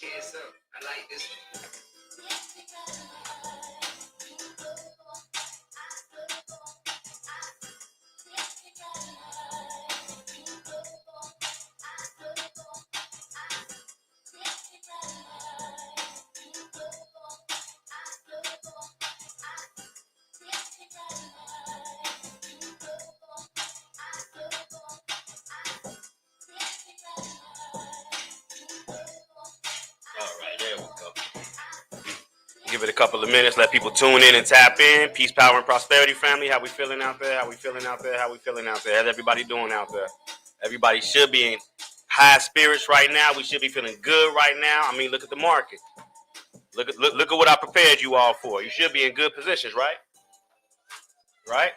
Yes, sir. I like this one. All right, there we go. Give it a couple of minutes, let people tune in and tap in. Peace, power, and prosperity, family. How we feeling out there? How we feeling out there? How we feeling out there? How's everybody doing out there? Everybody should be in high spirits right now. We should be feeling good right now. I mean, look at the market. Look at what I prepared you all for. You should be in good positions, right? Right?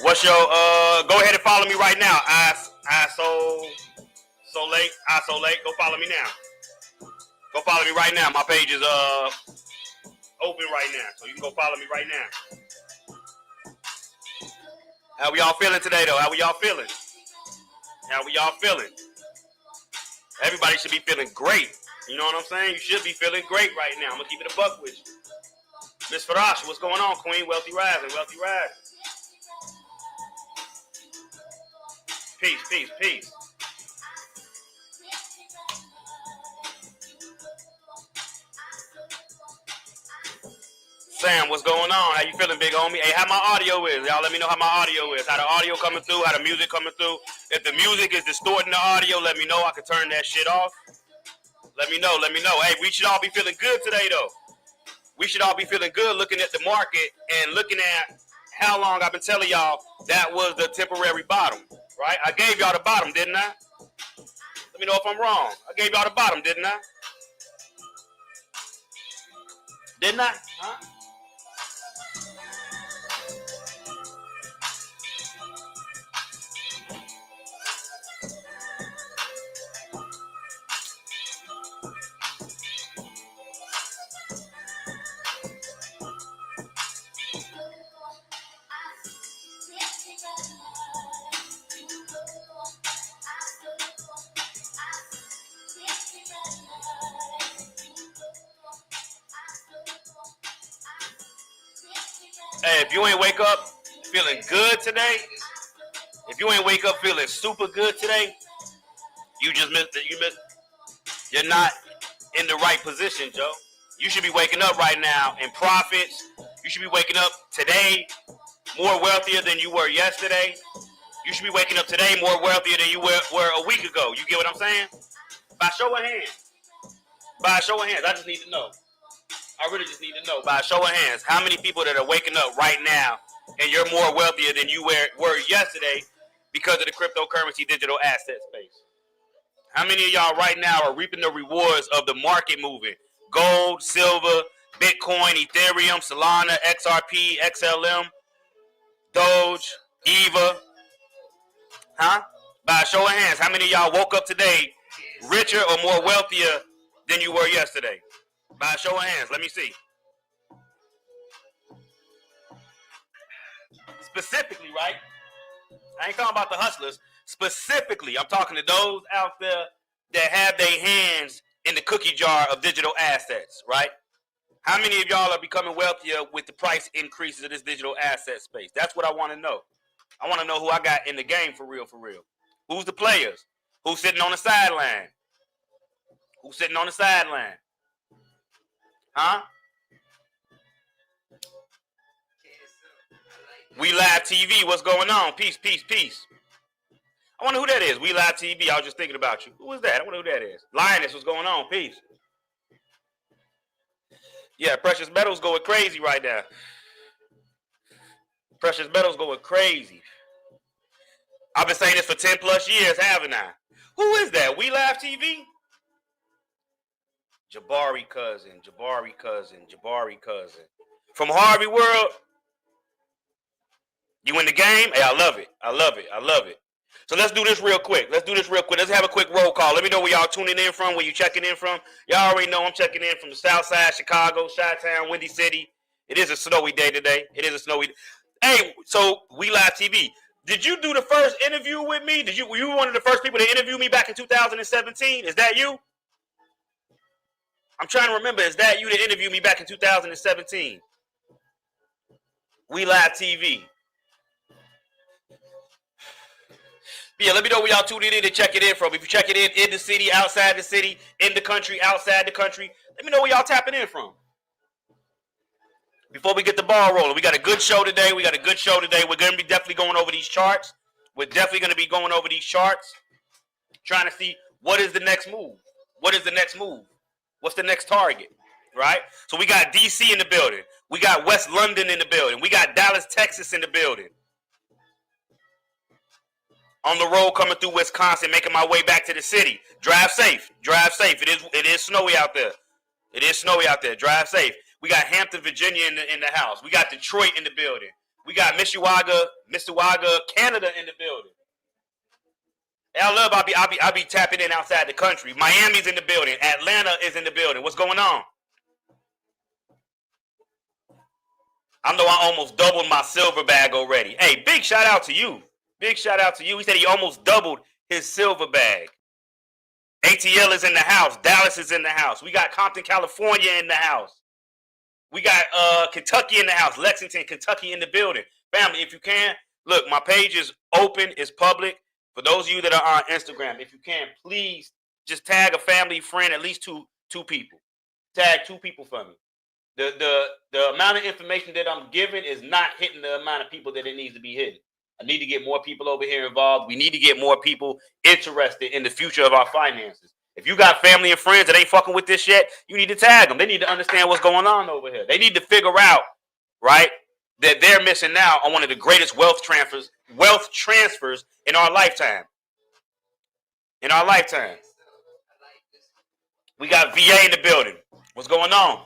What's your go ahead and follow me right now. I so late. I so late. Go follow me now. Go follow me right now. My page is open right now. So you can go follow me right now. How we all feeling today though? How we all feeling? How we all feeling? Everybody should be feeling great. You know what I'm saying? You should be feeling great right now. I'm gonna keep it a buck with you. Miss Farash, what's going on, Queen? Wealthy rising, wealthy rising. Peace, peace, peace. Sam, what's going on? How you feeling, big homie? Hey, how my audio is? Y'all let me know how my audio is. How the audio coming through, how the music coming through. If the music is distorting the audio, let me know. I can turn that shit off. Let me know, let me know. Hey, we should all be feeling good today, though. We should all be feeling good looking at the market and looking at how long I've been telling y'all that was the temporary bottom, right? I gave y'all the bottom, didn't I? Let me know if I'm wrong. I gave y'all the bottom, didn't I? Didn't I? Huh? Hey, if you ain't wake up feeling good today, if you ain't wake up feeling super good today, you just missed it. You're not in the right position, Joe. You should be waking up right now in profits. You should be waking up today more wealthier than you were yesterday. You should be waking up today more wealthier than you were a week ago. You get what I'm saying? By show of hands. By a show of hands. I just need to know. I really just need to know by a show of hands how many people that are waking up right now and you're more wealthier than you were yesterday because of the cryptocurrency digital asset space. How many of y'all right now are reaping the rewards of the market moving? Gold, silver, Bitcoin, Ethereum, Solana, XRP, XLM, Doge, EVA. Huh? By a show of hands, how many of y'all woke up today richer or more wealthier than you were yesterday? By a show of hands, let me see. Specifically, right? I ain't talking about the hustlers. Specifically, I'm talking to those out there that have their hands in the cookie jar of digital assets, right? How many of y'all are becoming wealthier with the price increases of this digital asset space? That's what I want to know. I want to know who I got in the game for real, for real. Who's the players? Who's sitting on the sideline? Who's sitting on the sideline? Huh? We Live TV, what's going on? Peace, peace, peace. I wonder who that is. We Live TV, I was just thinking about you. Who is that? I wonder who that is. Lioness, what's going on? Peace. Yeah, precious metals going crazy right now. Precious metals going crazy. I've been saying this for 10 plus years, haven't I? Who is that? We Live TV? Jabari cousin, Jabari cousin, Jabari cousin. From Harvey World. You in the game? Hey, I love it. I love it. I love it. So let's do this real quick. Let's have a quick roll call. Let me know where y'all tuning in from, where you checking in from. Y'all already know I'm checking in from the South Side, Chicago, Chi-Town, Windy City. It is a snowy day today. It is a snowy day. Hey, so We Live TV. Did you do the first interview with me? Were you one of the first people to interview me back in 2017? Is that you? I'm trying to remember. Is that you to interview me back in 2017? We Live TV. Yeah, let me know where y'all tuned in to check it in from. If you check it in the city, outside the city, in the country, outside the country, let me know where y'all tapping in from. Before we get the ball rolling, we got a good show today. We're going to be definitely going over these charts. We're definitely going to be going over these charts, trying to see what is the next move. What is the next move? What's the next target, right? So we got D.C. in the building. We got West London in the building. We got Dallas, Texas in the building. On the road coming through Wisconsin, making my way back to the city. Drive safe. Drive safe. It is snowy out there. It is snowy out there. Drive safe. We got Hampton, Virginia in the house. We got Detroit in the building. We got Mishawaka, Canada in the building. And I love I be tapping in outside the country. Miami's in the building. Atlanta is in the building. What's going on? I know I almost doubled my silver bag already. Hey, big shout out to you. Big shout out to you. He said he almost doubled his silver bag. ATL is in the house. Dallas is in the house. We got Compton, California in the house. We got Kentucky in the house. Lexington, Kentucky in the building. Family, if you can, look, my page is open. It's public. For those of you that are on Instagram, if you can, please just tag a family, friend, at least two people. Tag 2 people for me. The amount of information that I'm giving is not hitting the amount of people that it needs to be hitting. I need to get more people over here involved. We need to get more people interested in the future of our finances. If you got family and friends that ain't fucking with this yet, you need to tag them. They need to understand what's going on over here. They need to figure out, right, that they're missing out on one of the greatest wealth transfers in our lifetime. In our lifetime. We got VA in the building. What's going on?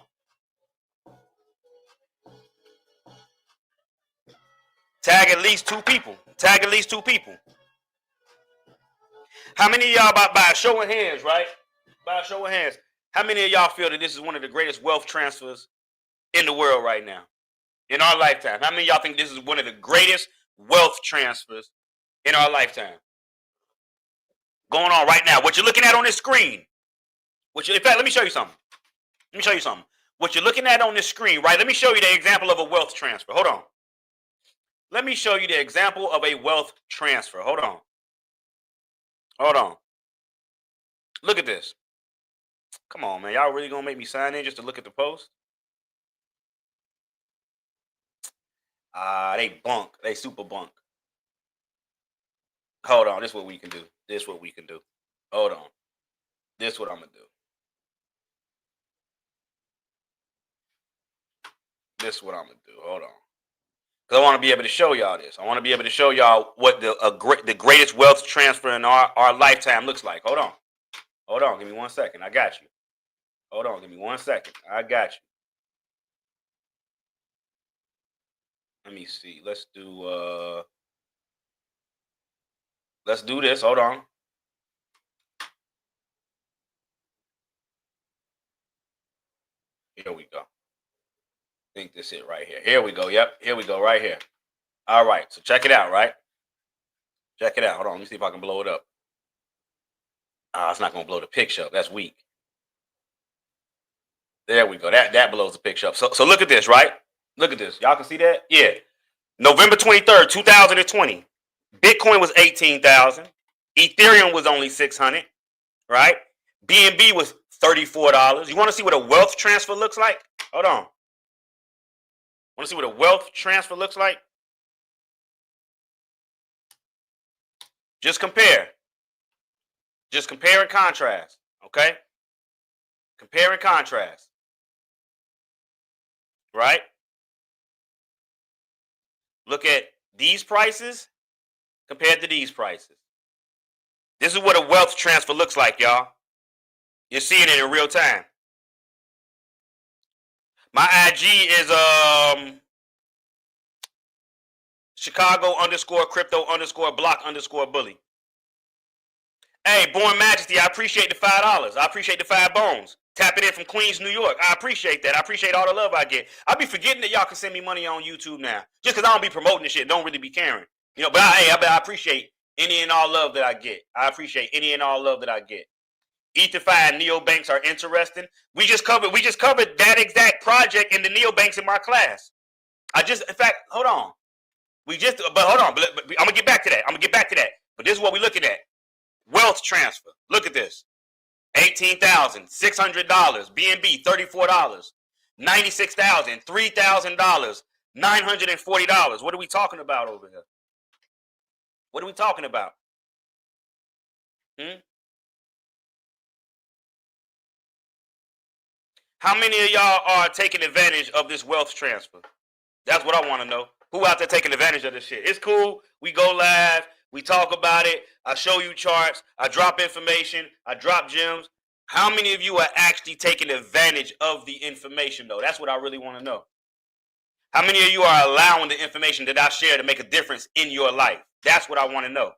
Tag at least 2 people. Tag at least 2 people. How many of y'all, by a show of hands, right? By a show of hands, how many of y'all feel that this is one of the greatest wealth transfers in the world right now? In our lifetime. How many of y'all think this is one of the greatest wealth transfers in our lifetime? Going on right now. What you're looking at on this screen. In fact, let me show you something. What you're looking at on this screen, right? Let me show you the example of a wealth transfer. Hold on. Let me show you the example of a wealth transfer. Hold on. Look at this. Come on, man. Y'all really gonna make me sign in just to look at the post? They bunk. They super bunk. Hold on. This is what we can do. Hold on. This is what I'm gonna do. Hold on. Because I want to be able to show y'all this. I want to be able to show y'all what the greatest wealth transfer in our lifetime looks like. Hold on. Give me 1 second. I got you. Hold on. Give me 1 second. I got you. Let me see. Let's do this. Hold on. Here we go. I think this is it right here. Here we go. Yep. Here we go. Right here. All right. So check it out, right? Check it out. Hold on. Let me see if I can blow it up. It's not going to blow the picture up. That's weak. There we go. That blows the picture up. So look at this, right? Look at this. Y'all can see that? Yeah. November 23rd, 2020. Bitcoin was 18,000. Ethereum was only 600, right? BNB was $34. You want to see what a wealth transfer looks like? Hold on. Want to see what a wealth transfer looks like? Just compare. Just compare and contrast, okay? Compare and contrast, right? Look at these prices compared to these prices. This is what a wealth transfer looks like, y'all. You're seeing it in real time. My IG is Chicago_crypto_block_bully. Hey, Born Majesty, I appreciate the $5. I appreciate the 5 bones. Tapping in from Queens, New York. I appreciate that. I appreciate all the love I get. I be forgetting that y'all can send me money on YouTube now. Just because I don't be promoting this shit. Don't really be caring. But I appreciate any and all love that I get. I appreciate any and all love that I get. EtherFi and neobanks are interesting. We just covered that exact project in the neobanks in my class. In fact, hold on. Hold on. But I'm gonna get back to that. But this is what we're looking at: wealth transfer. Look at this: $18,600. BNB $34. $96,000. $3,000. $940. What are we talking about over here? What are we talking about? How many of y'all are taking advantage of this wealth transfer? That's what I want to know. Who out there taking advantage of this shit? It's cool. We go live. We talk about it. I show you charts. I drop information. I drop gems. How many of you are actually taking advantage of the information, though? That's what I really want to know. How many of you are allowing the information that I share to make a difference in your life? That's what I want to know.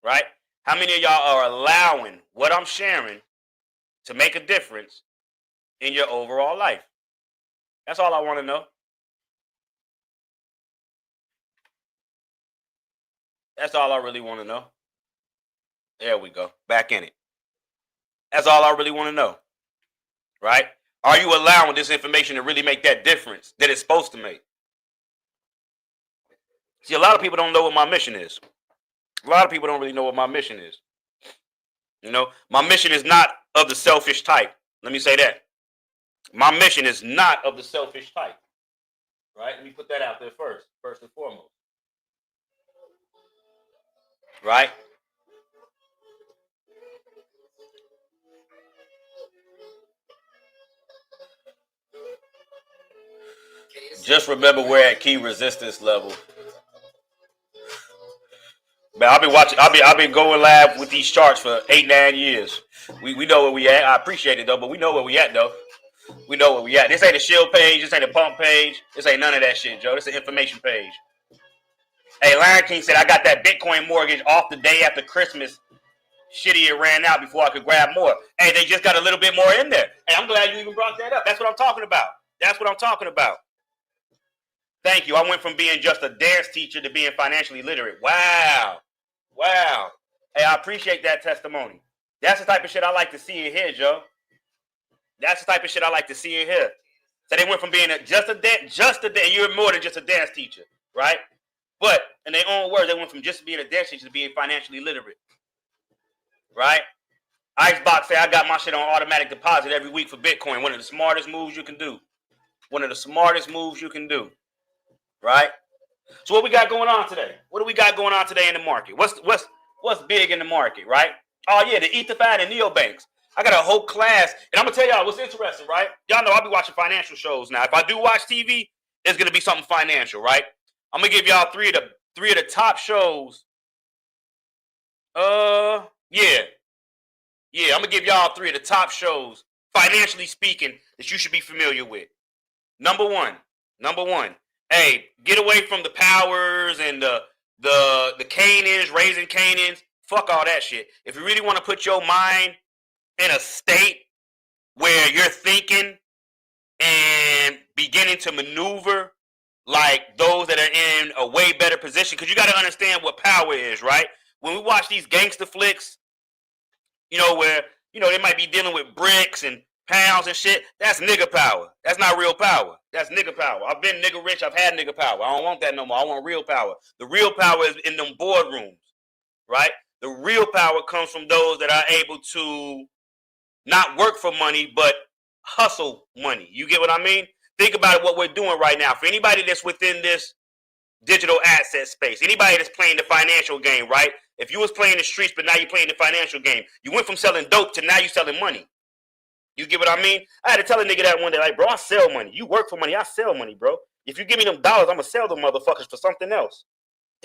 Right? How many of y'all are allowing what I'm sharing to make a difference in your overall life? That's all I want to know. That's all I really want to know. There we go. Back in it. That's all I really want to know. Right? Are you allowing this information to really make that difference that it's supposed to make? See, a lot of people don't know what my mission is. A lot of people don't really know what my mission is. My mission is not of the selfish type. Let me say that. My mission is not of the selfish type. Right? Let me put that out there first and foremost. Right? Just remember we're at key resistance level. Man, I've been going live with these charts for 8-9 years. We know where we at. I appreciate it though, but we know where we at though. We know where we at. This ain't a shield page. This ain't a pump page. This ain't none of that shit, Joe. This is an information page. Hey, Lion King said I got that Bitcoin mortgage off the day after Christmas. Shitty, it ran out before I could grab more. Hey, they just got a little bit more in there. Hey, I'm glad you even brought that up. That's what I'm talking about. That's what I'm talking about. Thank you. I went from being just a dance teacher to being financially literate. Wow. Hey, I appreciate that testimony. That's the type of shit I like to see and hear, Joe. That's the type of shit I like to see and hear. So they went from being just a dance, you're more than just a dance teacher, right? But in their own words, they went from just being a dance teacher to being financially literate, right? Icebox say I got my shit on automatic deposit every week for Bitcoin. One of the smartest moves you can do. Right? So what we got going on today? What do we got going on today in the market? What's big in the market, right? Oh yeah, the EtherFi and neobanks. I got a whole class, and I'm gonna tell y'all what's interesting, right? Y'all know I'll be watching financial shows now. If I do watch TV, it's gonna be something financial, right? I'm gonna give y'all three of the top shows. I'm gonna give y'all three of the top shows, financially speaking, that you should be familiar with. Number one. Hey, get away from the powers and the Canaans, raising Canaans. Fuck all that shit. If you really want to put your mind in a state where you're thinking and beginning to maneuver like those that are in a way better position, because you got to understand what power is, right? When we watch these gangster flicks, where, they might be dealing with bricks and pounds and shit, that's nigga power. That's not real power. That's nigga power. I've been nigga rich. I've had nigga power. I don't want that no more. I want real power. The real power is in them boardrooms, right? The real power comes from those that are able to not work for money, but hustle money. You get what I mean? Think about what we're doing right now. For anybody that's within this digital asset space, anybody that's playing the financial game, right? If you was playing the streets, but now you're playing the financial game, you went from selling dope to now you selling money. You get what I mean? I had to tell a nigga that one day, like, bro, I sell money. You work for money, I sell money, bro. If you give me them dollars, I'm going to sell them motherfuckers for something else.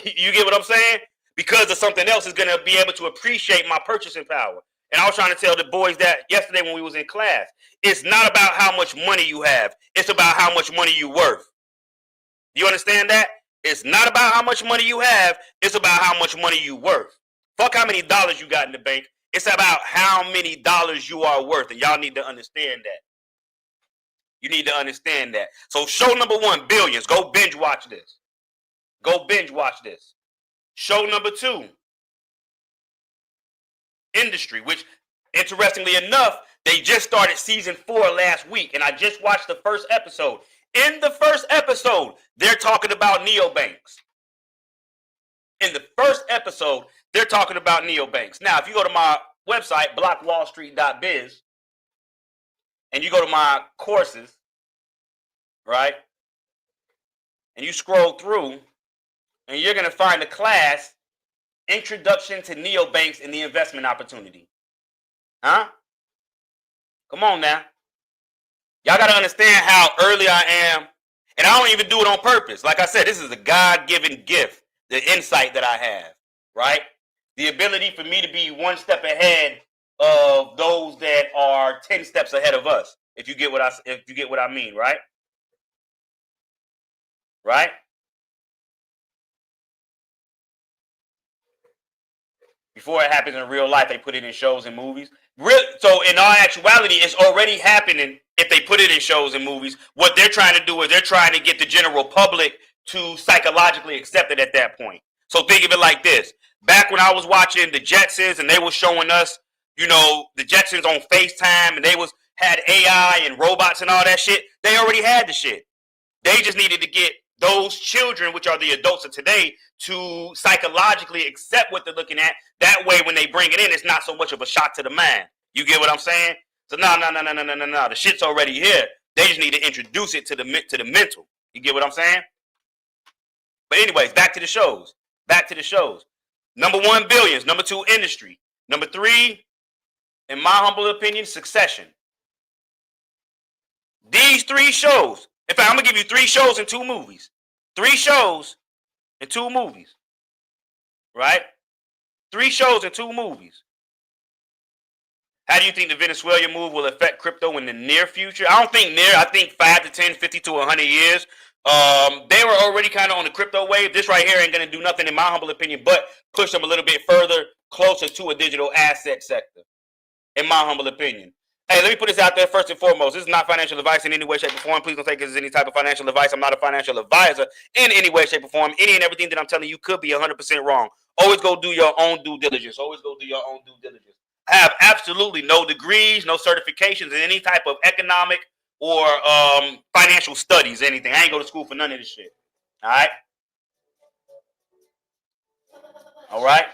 You get what I'm saying? Because of something else is going to be able to appreciate my purchasing power. And I was trying to tell the boys that yesterday when we was in class. It's not about how much money you have. It's about how much money you worth. You understand that? It's not about how much money you have. It's about how much money you worth. Fuck how many dollars you got in the bank. It's about how many dollars you are worth. And y'all need to understand that. You need to understand that. So show number one, billions. Go binge watch this. Go binge watch this. Show number 2, Industry, which interestingly enough, they just started season 4 last week, and I just watched the first episode. In the first episode, they're talking about neobanks. In the first episode, they're talking about neobanks. Now, if you go to my website, blockwallstreet.biz, and you go to my courses, right, and you scroll through, and you're going to find a class, Introduction to Neobanks and the Investment Opportunity. Huh? Come on now. Y'all got to understand how early I am, and I don't even do it on purpose. Like I said, this is a God-given gift, the insight that I have, right? The ability for me to be one step ahead of those that are 10 steps ahead of us. If you get what I mean, right? Right? Before it happens in real life, they put it in shows and movies. So in all actuality, it's already happening if they put it in shows and movies. What they're trying to do is they're trying to get the general public to psychologically accept it at that point. So think of it like this. Back when I was watching the Jetsons and they were showing us, the Jetsons on FaceTime, and they had AI and robots and all that shit, they already had the shit. They just needed to get those children, which are the adults of today, to psychologically accept what they're looking at. That way, when they bring it in, it's not so much of a shock to the mind. You get what I'm saying? So no. The shit's already here. They just need to introduce it to the mental. You get what I'm saying? But anyways, back to the shows. Number 1, Billions. Number 2, Industry. Number 3, in my humble opinion, Succession. These 3 shows. In fact, I'm going to give you 3 shows and 2 movies. 3 shows and 2 movies. Right? 3 shows and 2 movies. How do you think the Venezuela move will affect crypto in the near future? I don't think near. I think 5 to 10, 50 to 100 years. They were already kind of on the crypto wave. This right here ain't going to do nothing, in my humble opinion, but push them a little bit further, closer to a digital asset sector, in my humble opinion. Hey, let me put this out there first and foremost. This is not financial advice in any way, shape, or form. Please don't take this as any type of financial advice. I'm not a financial advisor in any way, shape, or form. Any and everything that I'm telling you could be 100% wrong. Always go do your own due diligence. I have absolutely no degrees, no certifications in any type of economic or financial studies, anything. I ain't go to school for none of this shit. All right? All right?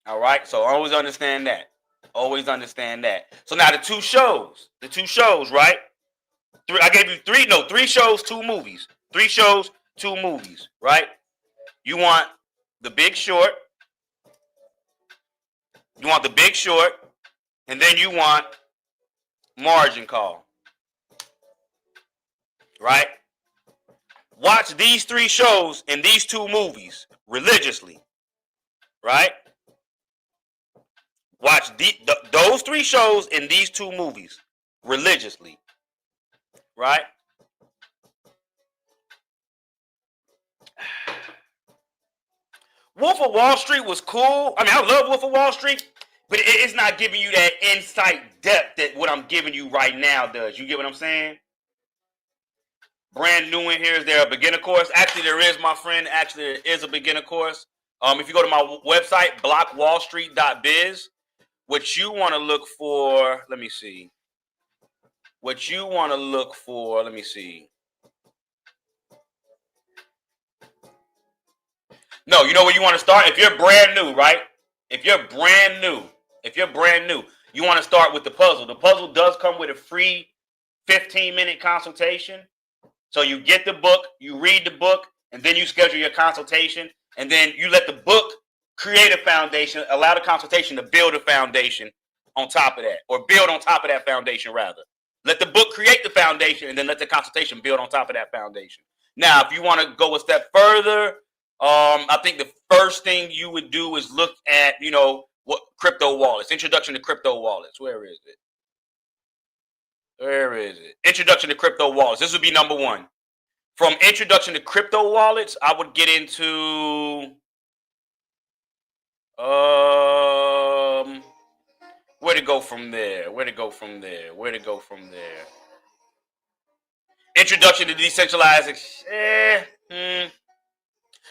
All right? So always understand that. So now the two shows, right? I gave you 3 shows, 2 movies. 3 shows, 2 movies, right? You want The Big Short. And then you want Margin Call. Right? Watch these 3 shows and these 2 movies religiously. Right? Watch those 3 shows and these 2 movies religiously. Right? Wolf of Wall Street was cool. I mean, I love Wolf of Wall Street, but it's not giving you that insight depth that what I'm giving you right now does. You get what I'm saying? Brand new in here. Is there a beginner course? Actually, there is, my friend. Actually, there is a beginner course. If you go to my website, blockwallstreet.biz, what you want to look for, let me see. No, you know where you want to start? If you're brand new, right? If you're brand new, you want to start with the puzzle. The puzzle does come with a free 15-minute consultation. So you get the book, you read the book, and then you schedule your consultation, and then you let the book create a foundation, allow the consultation to build a foundation on top of that, or build on top of that foundation, rather. Let the book create the foundation, and then let the consultation build on top of that foundation. Now, if you want to go a step further, I think the first thing you would do is look at, what crypto wallets, introduction to crypto wallets. Where is it? Introduction to crypto wallets. This would be number 1. From introduction to crypto wallets, I would get into where to go from there. Introduction to decentralized.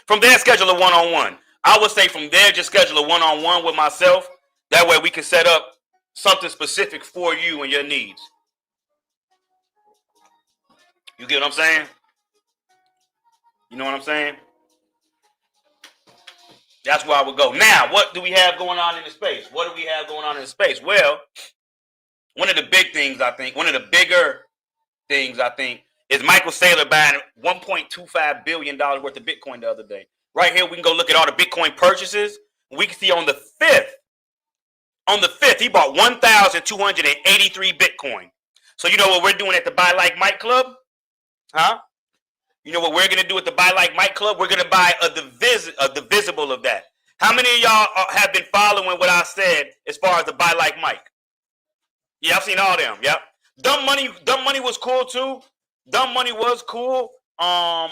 From there, schedule a one-on-one. I would say from there, just schedule a one-on-one with myself. That way we can set up something specific for you and your needs. You get what I'm saying? You know what I'm saying? That's where I would go. Now, what do we have going on in the space? What do we have going on in the space? Well, one of the big things I think, one of the bigger things I think, is Michael Saylor buying $1.25 billion worth of Bitcoin the other day. Right here, we can go look at all the Bitcoin purchases. We can see on the 5th, he bought 1,283 Bitcoin. So you know what we're doing at the Buy Like Mike Club? Huh? You know what we're going to do at the Buy Like Mike Club? We're going to buy a divisible of that. How many of y'all have been following what I said as far as the Buy Like Mike? Yeah, I've seen all them. Yep. Dumb money was cool too. Dumb money was cool. Dumb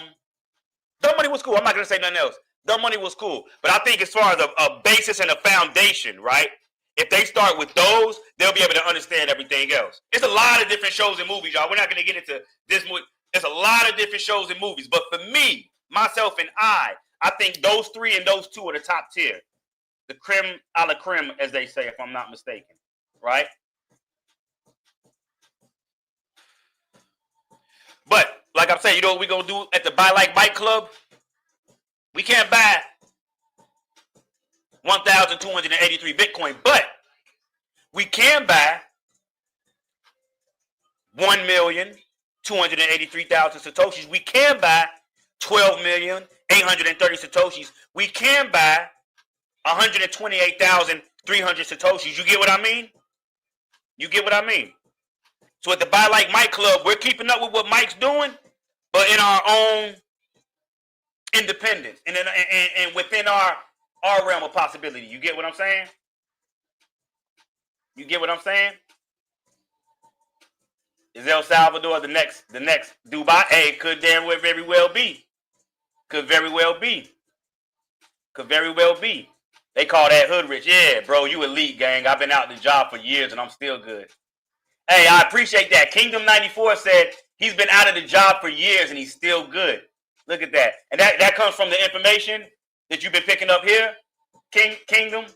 money was cool. I'm not gonna say nothing else. Dumb money was cool. But I think as far as a basis and a foundation, right? If they start with those, they'll be able to understand everything else. It's a lot of different shows and movies, y'all. We're not gonna get into this movie. There's a lot of different shows and movies. But for me, myself, and I think those three and those two are the top tier. The creme a la creme, as they say, if I'm not mistaken. Right? But like I'm saying, you know what we're gonna do at the Buy Like Mike Club? We can't buy 1,283 Bitcoin, but we can buy 1,283,000 Satoshis. We can buy 12,830 Satoshis. We can buy 128,300 Satoshis. You get what I mean? You get what I mean? So at the Buy Like Mike Club, we're keeping up with what Mike's doing, but in our own independence and within our realm of possibility. You get what I'm saying? You get what I'm saying? Is El Salvador the next Dubai? Hey, it could damn well very well be. Could very well be. Could very well be. They call that hood rich. Yeah, bro, you elite, gang. I've been out the job for years and I'm still good. Hey, I appreciate that. Kingdom 94 said he's been out of the job for years and he's still good. Look at that. And that comes from the information that you've been picking up here, Kingdom.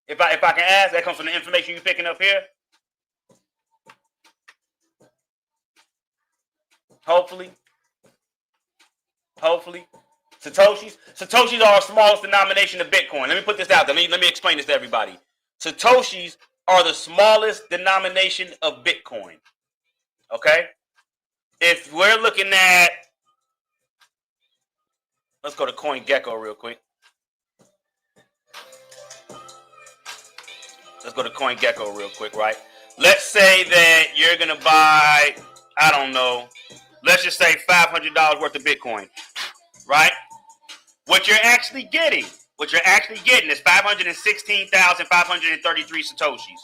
If I can ask, that comes from the information you're picking up here. Hopefully. Satoshis are our smallest denomination of Bitcoin. Let me put this out there. Let me explain this to everybody. Satoshis are the smallest denomination of Bitcoin. Okay? If we're looking at, let's go to CoinGecko real quick. Right? Let's say that you're going to buy, I don't know, let's just say $500 worth of Bitcoin. Right? What you're actually getting is 516,533 Satoshis.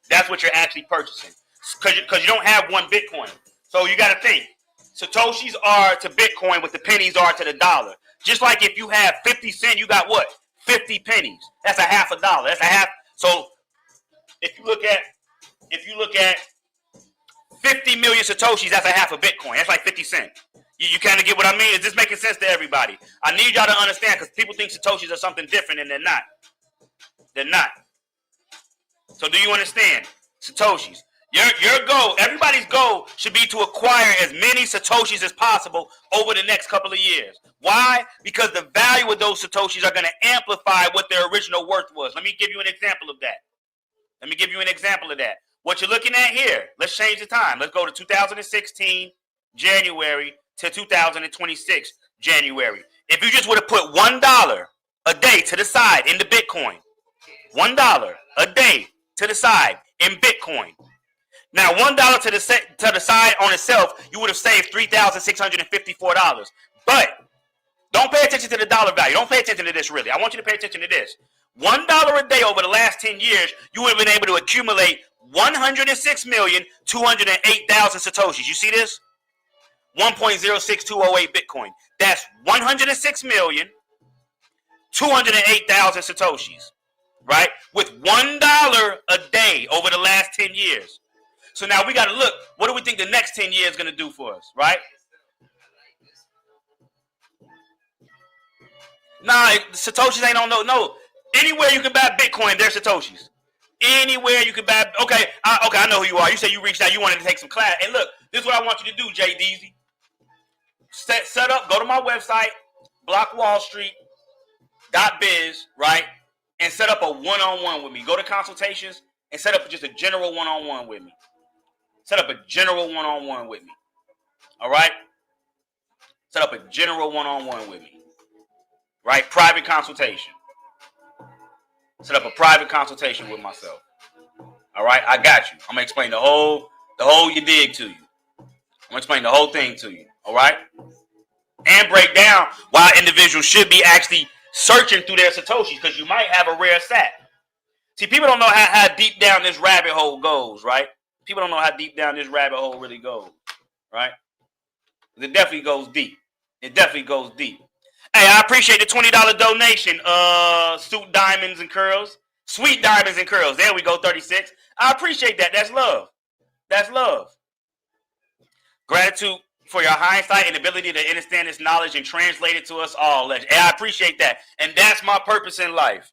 That's what you're actually purchasing. Because you don't have one Bitcoin. So you got to think. Satoshis are to Bitcoin what the pennies are to the dollar. Just like if you have 50 cents, you got what? 50 pennies. That's a half a dollar. That's a half. So if you look at 50 million Satoshis, that's a half a Bitcoin. That's like 50 cents. You kind of get what I mean? Is this making sense to everybody? I need y'all to understand because people think Satoshis are something different and they're not. They're not. So do you understand? Satoshis. Your goal, everybody's goal should be to acquire as many Satoshis as possible over the next couple of years. Why? Because the value of those Satoshis are going to amplify what their original worth was. Let me give you an example of that. What you're looking at here, let's change the time. Let's go to 2016 January to 2026 January. If you just would have put $1 a day to the side in the Bitcoin, $1 a day to the side in Bitcoin. Now, $1 to the side on itself, you would have saved $3,654. But don't pay attention to the dollar value. Don't pay attention to this, really. I want you to pay attention to this. $1 a day over the last 10 years, you would have been able to accumulate 106,208,000 Satoshis. You see this? 1.06208 Bitcoin. That's 106,208,000 Satoshis. Right? With $1 a day over the last 10 years. So now we got to look. What do we think the next 10 years is going to do for us, right? Nah, Satoshis ain't on no. Anywhere you can buy Bitcoin, there's Satoshis. Anywhere you can buy. Okay, I know who you are. You said you reached out. You wanted to take some class. And look, this is what I want you to do, Jay Deezy. Set up. Go to my website, blockwallstreet.biz, right? And set up a one-on-one with me. Go to consultations and set up just a general one-on-one with me. Set up a general one-on-one with me. All right? Set up a general one-on-one with me. Right? Private consultation. Set up a private consultation with myself. All right? I got you. I'm going to explain the whole you dig to you. I'm going to explain the whole thing to you. All right? And break down why individuals should be actually searching through their Satoshis, because you might have a rare sat. See, people don't know how deep down this rabbit hole goes, right? People don't know how deep down this rabbit hole really goes, right? It definitely goes deep. It definitely goes deep. Hey, I appreciate the $20 donation, Suit Diamonds and Curls. Sweet Diamonds and Curls. There we go, 36. I appreciate that. That's love. That's love. Gratitude for your hindsight and ability to understand this knowledge and translate it to us all. And I appreciate that. And that's my purpose in life.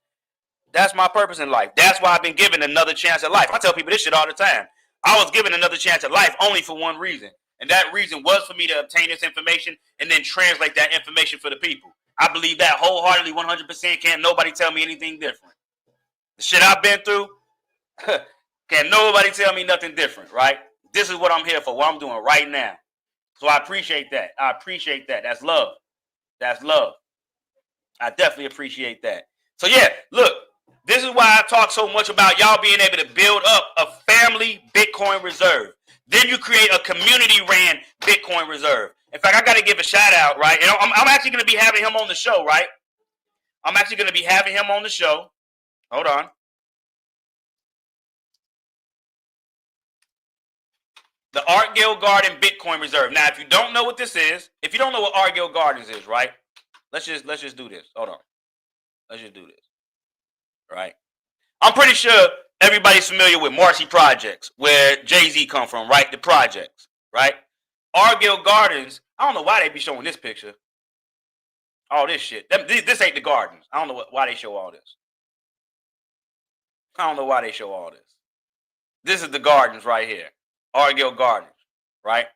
That's my purpose in life. That's why I've been given another chance at life. I tell people this shit all the time. I was given another chance at life only for one reason. And that reason was for me to obtain this information and then translate that information for the people. I believe that wholeheartedly, 100%. Can't nobody tell me anything different. The shit I've been through, can't nobody tell me nothing different, right? This is what I'm here for, what I'm doing right now. So I appreciate that. I appreciate that. That's love. That's love. I definitely appreciate that. So yeah, look, this is why I talk so much about y'all being able to build up a family Bitcoin reserve. Then you create a community-ran Bitcoin reserve. In fact, I got to give a shout out, right? And I'm actually going to be having him on the show, right? I'm actually going to be having him on the show. Hold on. The Artgill Garden Bitcoin Reserve. Now, if you don't know what this is, if you don't know what Artgill Gardens is, right? Let's just do this. Hold on. Let's just do this. Right? I'm pretty sure everybody's familiar with Marcy Projects, where Jay-Z come from, right? The projects, right? Artgill Gardens, I don't know why they be showing this picture. All this shit. This ain't the gardens. I don't know why they show all this. I don't know why they show all this. This is the gardens right here. Artgill Gardens, right?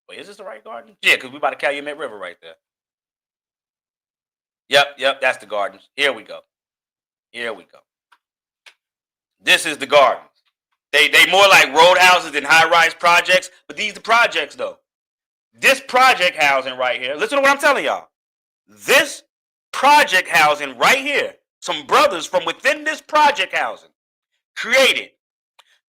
Wait, is this the right garden? Yeah, because we by the Calumet River right there. Yep, that's the gardens. Here we go. Here we go. This is the gardens. They more like roadhouses than high-rise projects, but these are the projects, though. This project housing right here, listen to what I'm telling y'all. This project housing right here, some brothers from within this project housing created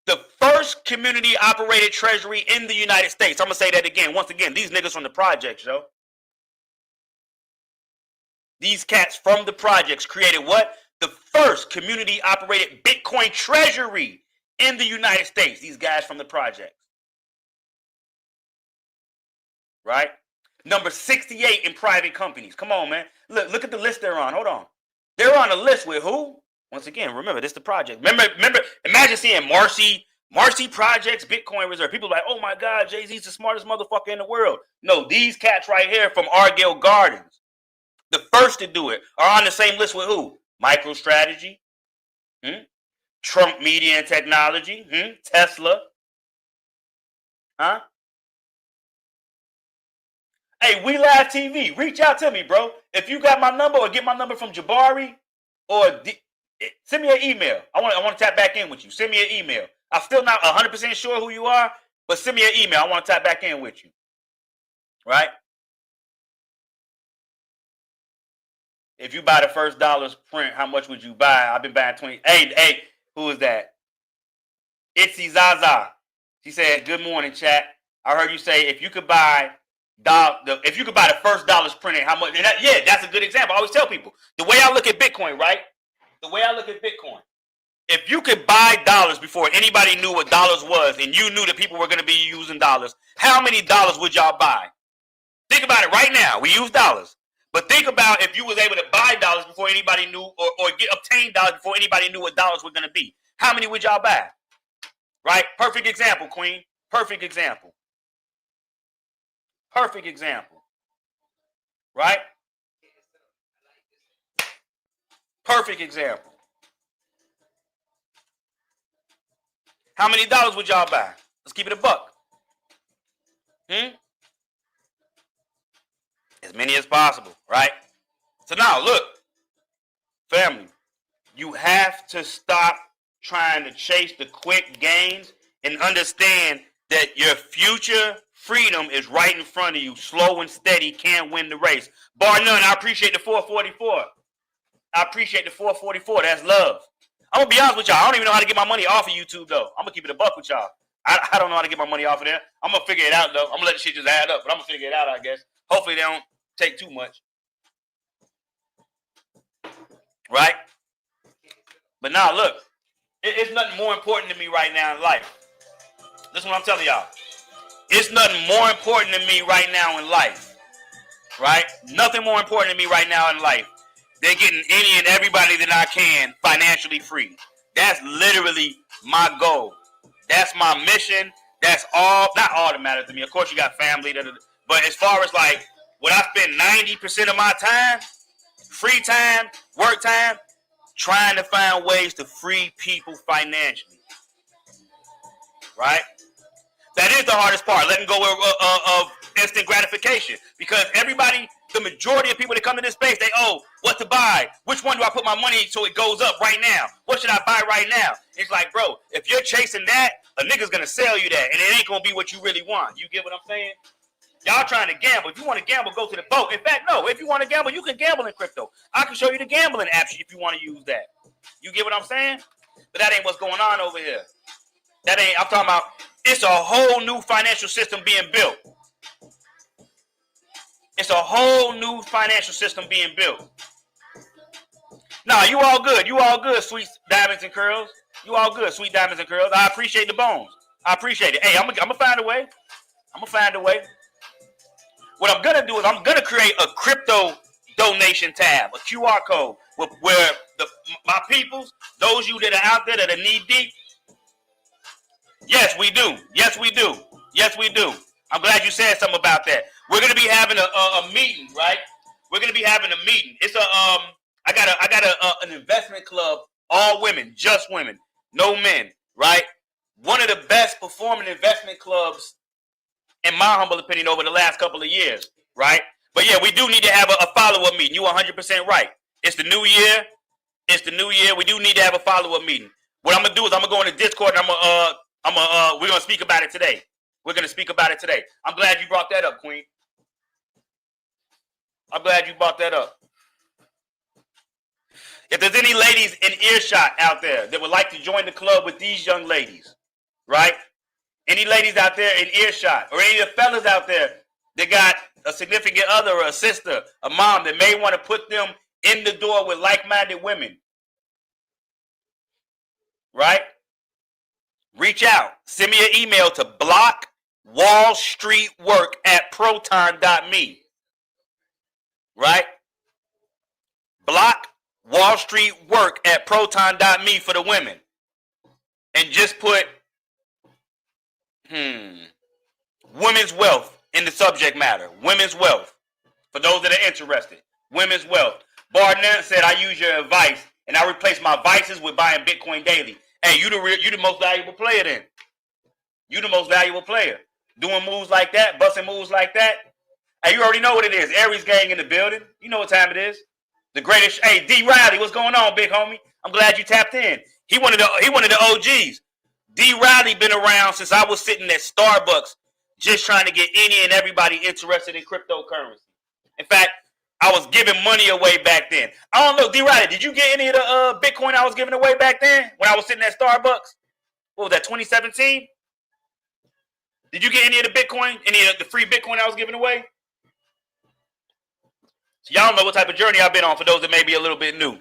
the first community-operated treasury in the United States. I'm going to say that again. Once again, these niggas from the projects, yo. These cats from the projects created what? The first community-operated Bitcoin treasury in the United States. These guys from the projects. Right? Number 68 in private companies. Come on, man. Look at the list they're on. Hold on. They're on a list with who? Once again, remember, this is the project. Remember, imagine seeing Marcy Projects Bitcoin Reserve. People are like, oh my God, Jay-Z's the smartest motherfucker in the world. No, these cats right here from Artgill Gardens, the first to do it, are on the same list with who? MicroStrategy, Trump Media and Technology, Tesla, huh? Hey, We Live TV, reach out to me, bro. If you got my number or get my number from Jabari or send me an email. I want to tap back in with you. Send me an email. I'm still not 100% sure who you are, but send me an email. I want to tap back in with you. Right? If you buy the first dollar's print, how much would you buy? I've been buying 20. Hey, who is that? Itzy Zaza. She said, good morning, chat. I heard you say if you could buy the first dollar's printed, how much? And that's a good example. I always tell people, the way I look at Bitcoin, right? The way I look at Bitcoin, if you could buy dollars before anybody knew what dollars was and you knew that people were going to be using dollars, how many dollars would y'all buy? Think about it right now. We use dollars. But think about if you was able to buy dollars before anybody knew or obtain dollars before anybody knew what dollars were going to be. How many would y'all buy? Right? Perfect example, Queen. Perfect example. Perfect example. Right? Perfect example. How many dollars would y'all buy? Let's keep it a buck. As many as possible, right? So now, look, family, you have to stop trying to chase the quick gains and understand that your future freedom is right in front of you. Slow and steady can't win the race. Bar none, I appreciate the 444. I appreciate the 444. That's love. I'm going to be honest with y'all. I don't even know how to get my money off of YouTube, though. I'm going to keep it a buck with y'all. I don't know how to get my money off of there. I'm going to figure it out, though. I'm going to let the shit just add up, but I'm going to figure it out, I guess. Hopefully they don't take too much. Right? But now, look. It's nothing more important to me right now in life. This is what I'm telling y'all. It's nothing more important to me right now in life. Right? Nothing more important to me right now in life than getting any and everybody that I can financially free. That's literally my goal. That's my mission. That's all, not all that matters to me. Of course, you got family. But as far as like what I spend 90% of my time, free time, work time, trying to find ways to free people financially. Right? That is the hardest part, letting go of instant gratification. Because everybody, the majority of people that come to this space, they, what to buy? Which one do I put my money so it goes up right now? What should I buy right now? It's like, bro, if you're chasing that, a nigga's going to sell you that, and it ain't going to be what you really want. You get what I'm saying? Y'all trying to gamble. If you want to gamble, go to the boat. In fact, no, if you want to gamble, you can gamble in crypto. I can show you the gambling apps if you want to use that. You get what I'm saying? But that ain't what's going on over here. That ain't, I'm talking about, it's a whole new financial system being built. It's a whole new financial system being built. Nah, you all good. You all good, sweet diamonds and curls. You all good, sweet diamonds and curls. I appreciate the bones. I appreciate it. Hey, I'm gonna find a way. I'm gonna find a way. What I'm gonna do is I'm gonna create a crypto donation tab, a QR code, where my peoples, those you that are out there that are knee deep. Yes, we do. Yes, we do. Yes, we do. I'm glad you said something about that. We're gonna be having a meeting, right? We're gonna be having a meeting. It's I got an investment club, all women, just women, no men, right? One of the best performing investment clubs, in my humble opinion, over the last couple of years, right? But yeah, we do need to have a follow-up meeting. You 100% right. It's the new year. It's the new year. We do need to have a follow-up meeting. What I'm gonna do is I'm gonna go into Discord and we're gonna speak about it today. We're gonna speak about it today. I'm glad you brought that up, Queen. I'm glad you brought that up. If there's any ladies in earshot out there that would like to join the club with these young ladies, right? Any ladies out there in earshot, or any of the fellas out there that got a significant other or a sister, a mom that may want to put them in the door with like-minded women, right? Reach out. Send me an email to blockwallstreetwork@proton.me. Right? blockwallstreetwork@proton.me for the women. And just put women's wealth in the subject matter. Women's wealth. For those that are interested. Women's wealth. Barnett said, I use your advice and I replace my vices with buying Bitcoin daily. Hey, you the most valuable player then. You the most valuable player. Doing moves like that, busting moves like that. Hey, you already know what it is. Aries gang in the building. You know what time it is. The greatest. Hey, D Riley, what's going on, big homie? I'm glad you tapped in. He one of the OGs. D Riley been around since I was sitting at Starbucks, just trying to get any and everybody interested in cryptocurrency. In fact, I was giving money away back then. I don't know, D Riley, did you get any of the Bitcoin I was giving away back then when I was sitting at Starbucks? What was that, 2017? Did you get any of the Bitcoin, any of the free Bitcoin I was giving away? So y'all know what type of journey I've been on for those that may be a little bit new.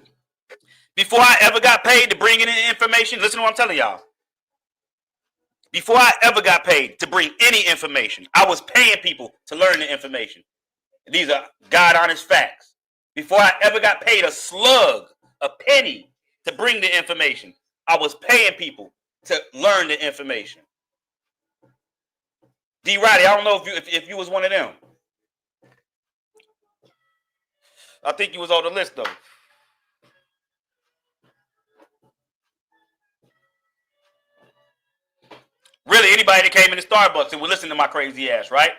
Before I ever got paid to bring in information, listen to what I'm telling y'all. Before I ever got paid to bring any information, I was paying people to learn the information. These are God-honest facts. Before I ever got paid a slug, a penny, to bring the information, I was paying people to learn the information. D. Roddy, I don't know if you was one of them. I think you was on the list though. Really, anybody that came into Starbucks and would listen to my crazy ass, right?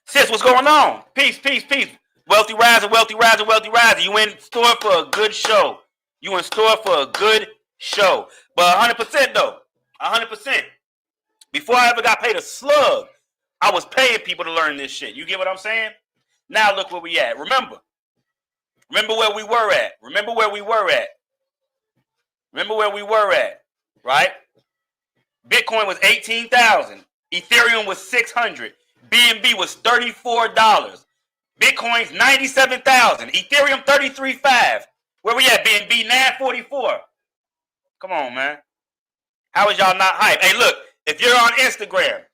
Sis, what's going on? Peace, peace, peace. Wealthy Riser, Wealthy Riser, Wealthy Riser. You in store for a good show. You in store for a good show. But 100% though, 100%. Before I ever got paid a slug, I was paying people to learn this shit. You get what I'm saying? Now look where we at. Remember where we were at. Remember where we were at, right? Bitcoin was 18,000. Ethereum was 600. BNB was $34. Bitcoin's 97,000. Ethereum 33.5. Where we at, BNB? 944. Come on, man. How is y'all not hype? Hey, look, if you're on Instagram,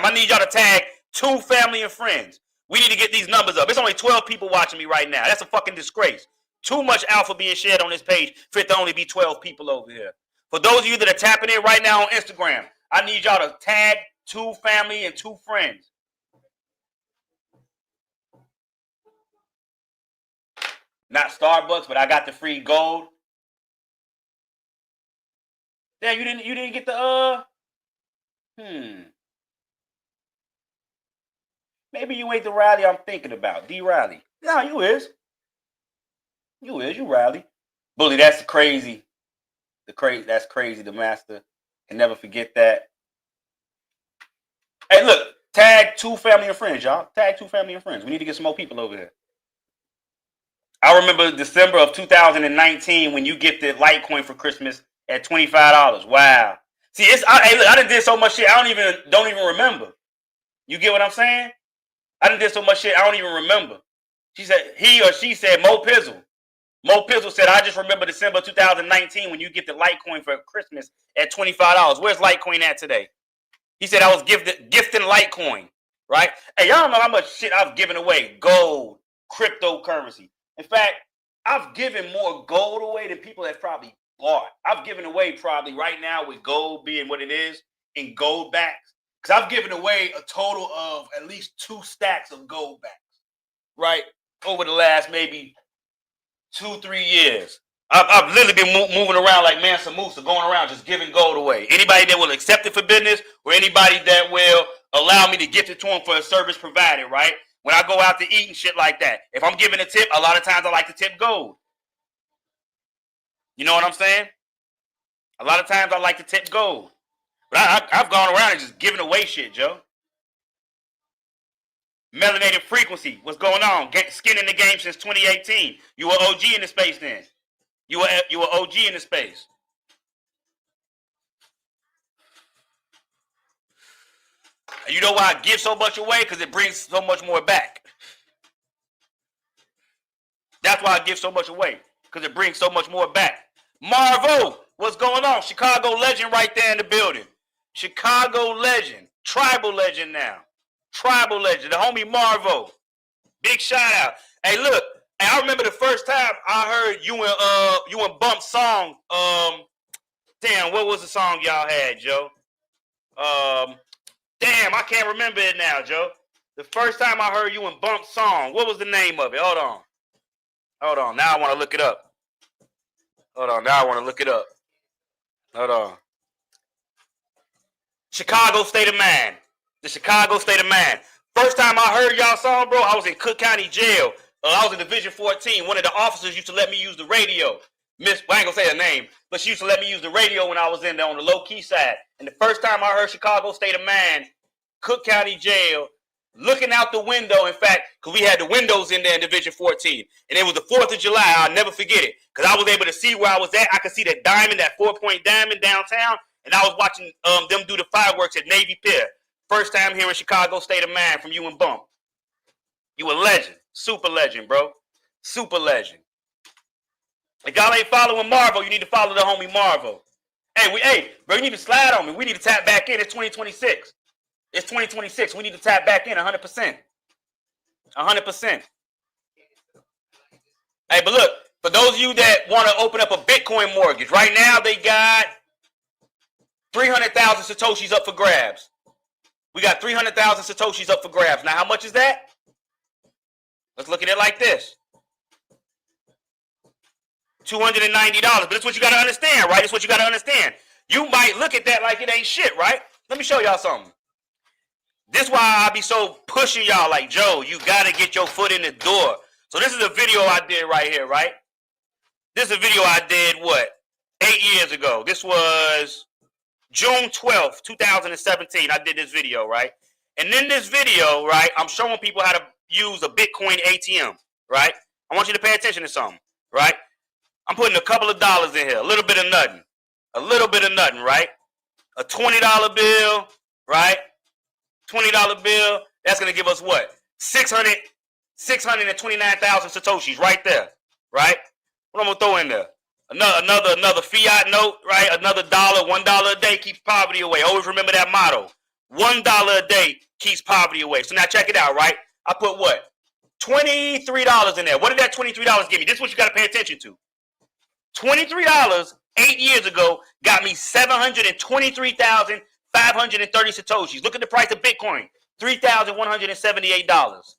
I need y'all to tag 2 family and friends. We need to get these numbers up. It's only 12 people watching me right now. That's a fucking disgrace. Too much alpha being shared on this page for it to only be 12 people over here. For those of you that are tapping in right now on Instagram, I need y'all to tag 2 family and 2 friends. Not Starbucks, but I got the free gold. Damn, you didn't get the Maybe you ain't the Riley I'm thinking about. D. Riley. No, you is. You Riley. Bully, that's crazy. That's crazy. The master can never forget that. Hey, look, tag 2 family and friends, y'all. Tag 2 family and friends. We need to get some more people over here. I remember December of 2019 when you gifted Litecoin for Christmas at $25. Wow. See, I done did so much shit. I don't even remember. You get what I'm saying? I done did so much shit. I don't even remember. She said Mo Pizzle. Mo Pizzle said, I just remember December 2019 when you gifted Litecoin for Christmas at $25. Where's Litecoin at today? He said I was gifting Litecoin, right? Hey, y'all know how much shit I've given away. Gold, cryptocurrency. In fact, I've given more gold away than people have probably bought. I've given away probably right now with gold being what it is in gold backs. Because I've given away a total of at least 2 stacks of gold backs, right? Over the last maybe 2-3 years. I've literally been moving around like Mansa Musa, going around just giving gold away. Anybody that will accept it for business or anybody that will allow me to gift it to them for a service provided, right? When I go out to eat and shit like that, if I'm giving a tip, a lot of times I like to tip gold. You know what I'm saying? A lot of times I like to tip gold. But I've gone around and just giving away shit, Joe. Melanated Frequency, what's going on? Skin in the game since 2018. You were OG in the space then. You were OG in the space. You know why I give so much away? Because it brings so much more back. That's why I give so much away. Because it brings so much more back. Marvo, what's going on? Chicago legend right there in the building. Chicago legend. Tribal legend now. Tribal legend. The homie Marvo. Big shout out. Hey, look. Hey, I remember the first time I heard you and Bump's song. Damn, what was the song y'all had, Joe? Damn, I can't remember it now, Joe. The first time I heard you and Bump's song, what was the name of it? Hold on. Now I want to look it up. Hold on. Chicago State of Mind. The Chicago State of Mind. First time I heard y'all song, bro, I was in Cook County Jail. I was in Division 14. One of the officers used to let me use the radio. I ain't gonna say her name, but she used to let me use the radio when I was in there on the low-key side. And the first time I heard Chicago State of Mind, Cook County Jail, looking out the window, in fact, because we had the windows in there in Division 14. And it was the 4th of July. I'll never forget it. Because I was able to see where I was at. I could see that diamond, that 4-point diamond downtown. And I was watching them do the fireworks at Navy Pier. First time hearing Chicago State of Mind from you and Bump. You a legend. Super legend, bro. Super legend. If y'all ain't following Marvo, you need to follow the homie Marvo. Hey, bro, you need to slide on me. We need to tap back in. It's 2026. It's 2026. We need to tap back in 100%. 100%. Hey, but look, For those of you that want to open up a Bitcoin mortgage, right now they got 300,000 Satoshis up for grabs. We got 300,000 Satoshis up for grabs. Now, how much is that? Let's look at it like this. $290. But it's what you got to understand, right? It's what you got to understand. You might look at that like it ain't shit, right? Let me show y'all something. This is why I be so pushing y'all like, Joe, you got to get your foot in the door. So this is a video I did right here, right? This is a video I did, 8 years ago. This was June 12th, 2017. I did this video, right? And in this video, right, I'm showing people how to use a Bitcoin ATM, right? I want you to pay attention to something, right? I'm putting a couple of dollars in here, a little bit of nothing. A little bit of nothing, right? A $20 bill, right? $20 bill, that's going to give us what? 629,000 Satoshis right there, right? What I'm going to throw in there? Another fiat note, right? Another dollar, $1 a day keeps poverty away. Always remember that motto. $1 a day keeps poverty away. So now check it out, right? I put what? $23 in there. What did that $23 give me? This is what you got to pay attention to. $23 8 years ago got me 723,530 Satoshis. Look at the price of Bitcoin. $3,178.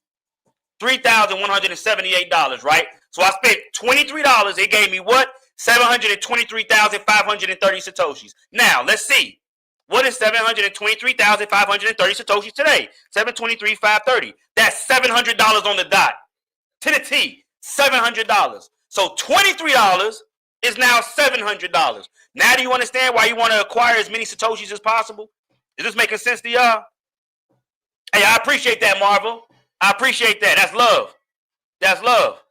$3,178, right? So I spent $23. It gave me what? 723,530 Satoshis. Now, let's see. What is 723,530 Satoshis today? 723,530. That's $700 on the dot. To the T. $700. So $23 is now $700. Now do you understand why you want to acquire as many Satoshis as possible? Is this making sense to y'all? Hey, I appreciate that, Marvel. I appreciate that. That's love. That's love.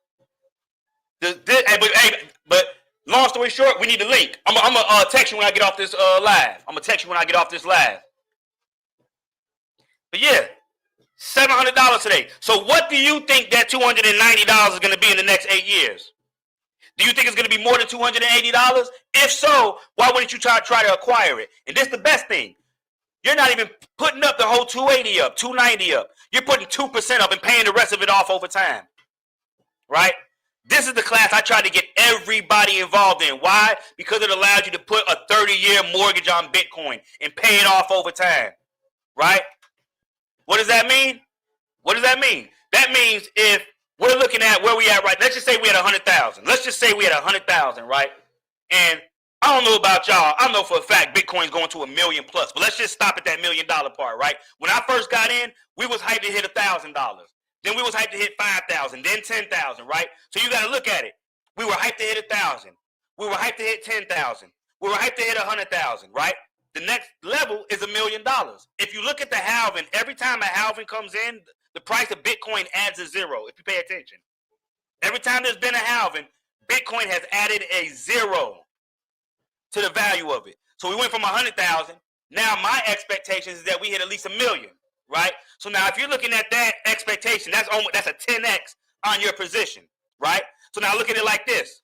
But long story short, we need the link. I'm gonna text you when I get off this live. I'm gonna text you when I get off this live. But yeah, $700 today. So what do you think that $290 is gonna be in the next 8 years? Do you think it's going to be more than $280? If so, why wouldn't you try to acquire it? And this is the best thing. You're not even putting up the whole 280 up, 290 up. You're putting 2% up and paying the rest of it off over time. Right? This is the class I try to get everybody involved in. Why? Because it allows you to put a 30-year mortgage on Bitcoin and pay it off over time. Right? What does that mean? What does that mean? That means if we're looking at where we at right. Let's just say we had 100,000. Let's just say we had 100,000, right? And I don't know about y'all. I know for a fact Bitcoin's going to $1 million plus. But let's just stop at that $1 million part, right? When I first got in, we was hyped to hit $1,000. Then we was hyped to hit 5,000. Then 10,000, right? So you got to look at it. We were hyped to hit 1,000. We were hyped to hit 10,000. We were hyped to hit 100,000, right? The next level is $1 million. If you look at the halving, every time a halving comes in, the price of Bitcoin adds a zero, if you pay attention. Every time there's been a halving, Bitcoin has added a zero to the value of it. So we went from 100,000. Now my expectation is that we hit at least $1 million, right? So now if you're looking at that expectation, that's a 10x on your position, right? So now look at it like this.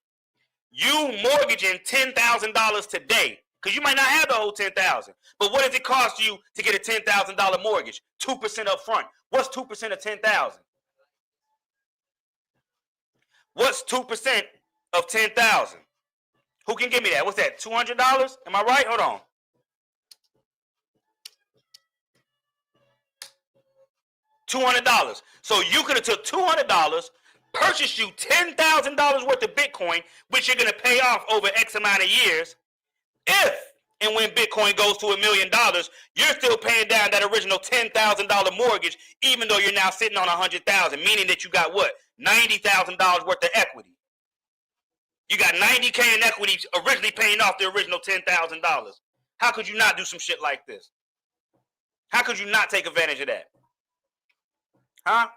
You mortgaging $10,000 today, because you might not have the whole $10,000. But what does it cost you to get a $10,000 mortgage? 2% up front. What's 2% of 10,000? What's 2% of 10,000? Who can give me that? What's that? $200? Am I right? Hold on. $200. So you could have took $200, purchased you $10,000 worth of Bitcoin, which you're going to pay off over X amount of years. If and when Bitcoin goes to $1 million, you're still paying down that original $10,000 mortgage, even though you're now sitting on $100,000, meaning that you got what? $90,000 worth of equity. You got $90K in equity originally paying off the original $10,000. How could you not do some shit like this? How could you not take advantage of that? Huh?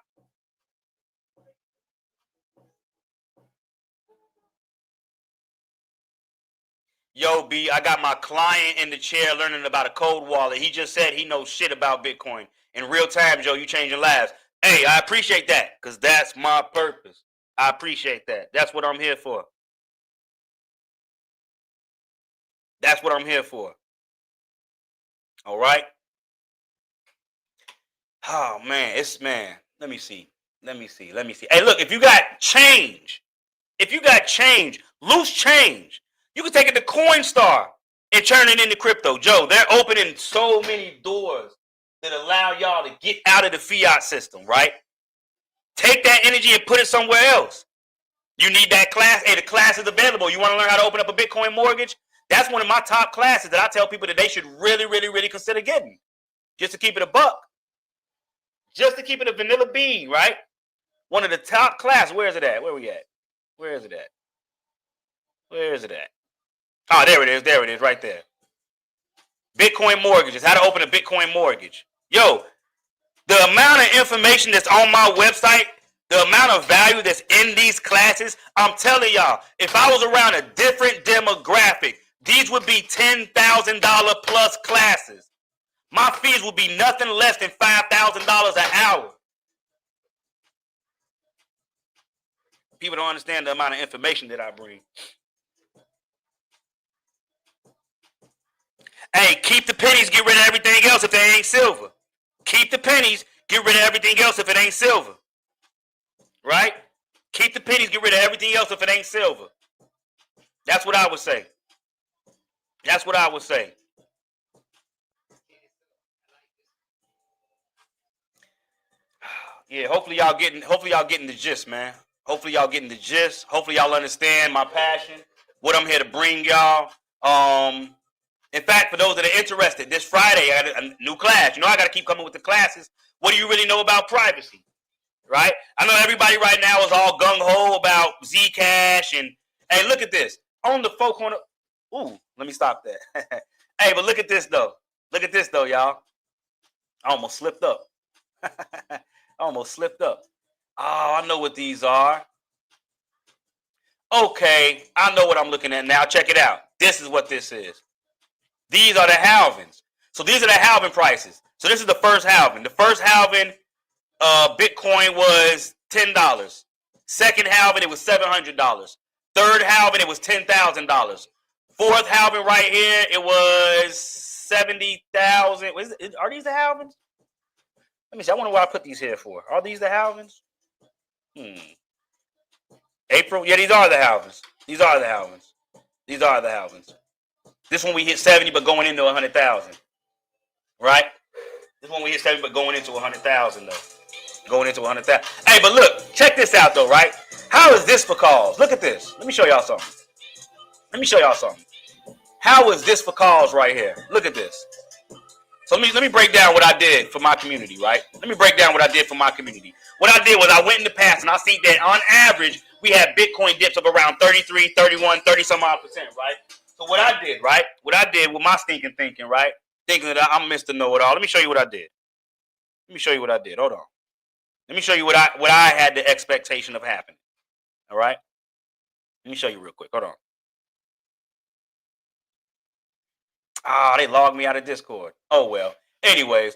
Yo, B, I got my client in the chair learning about a cold wallet. He just said he knows shit about Bitcoin. In real time, Joe, you changing lives. Hey, I appreciate that, because that's my purpose. I appreciate that. That's what I'm here for. That's what I'm here for. All right? Oh, man. Let me see. Hey, look, if you got change, If you got change, loose change, you can take it to Coinstar and turn it into crypto. Joe, they're opening so many doors that allow y'all to get out of the fiat system, right? Take that energy and put it somewhere else. You need that class. Hey, the class is available. You want to learn how to open up a Bitcoin mortgage? That's one of my top classes that I tell people that they should really, really, really consider getting. Just to keep it a buck. Just to keep it a vanilla bean, right? One of the top classes. Where is it at? Where we at? Where is it at? Where is it at? Oh, there it is. There it is, right there. Bitcoin mortgages. How to open a Bitcoin mortgage. Yo, the amount of information that's on my website, the amount of value that's in these classes, I'm telling y'all, if I was around a different demographic, these would be $10,000 plus classes. My fees would be nothing less than $5,000 an hour. People don't understand the amount of information that I bring. Hey, keep the pennies, get rid of everything else if they ain't silver. Keep the pennies, get rid of everything else if it ain't silver. Right? Keep the pennies, get rid of everything else if it ain't silver. That's what I would say. That's what I would say. Yeah, hopefully y'all getting the gist, man. Hopefully y'all getting the gist. Hopefully y'all understand my passion, what I'm here to bring y'all. In fact, for those that are interested, this Friday I got a new class. You know I got to keep coming with the classes. What do you really know about privacy? Right? I know everybody right now is all gung-ho about Zcash and, hey, look at this. On the four corner. Ooh, let me stop that. Hey, but look at this, though. Look at this, though, y'all. I almost slipped up. Oh, I know what these are. Okay, I know what I'm looking at now. Check it out. This is what this is. These are the halvings. So these are the halving prices. So this is the first halving. The first halving, Bitcoin was $10. Second halving, it was $700. Third halving, it was $10,000. Fourth halving right here, it was 70,000. Are these the halvings? Let me see. I wonder what I put these here for. Are these the halvings? April? Yeah, these are the halvings. These are the halvings. This one we hit 70, but going into 100,000. Right? This one we hit 70, but going into 100,000 though. Going into 100,000. Hey, but look, check this out though, right? How is this for cause? Look at this. Let me show y'all something. How is this for cause right here? Look at this. So let me break down what I did for my community, right? What I did was I went in the past and I see that on average we had Bitcoin dips of around 33, 31, 30 some odd percent, right? So what I did with my stinking thinking, right? Thinking that I'm Mr. Know-It-All. Let me show you what I did. Hold on. Let me show you what I had the expectation of happening. All right? Let me show you real quick. Hold on. They logged me out of Discord. Oh well. Anyways,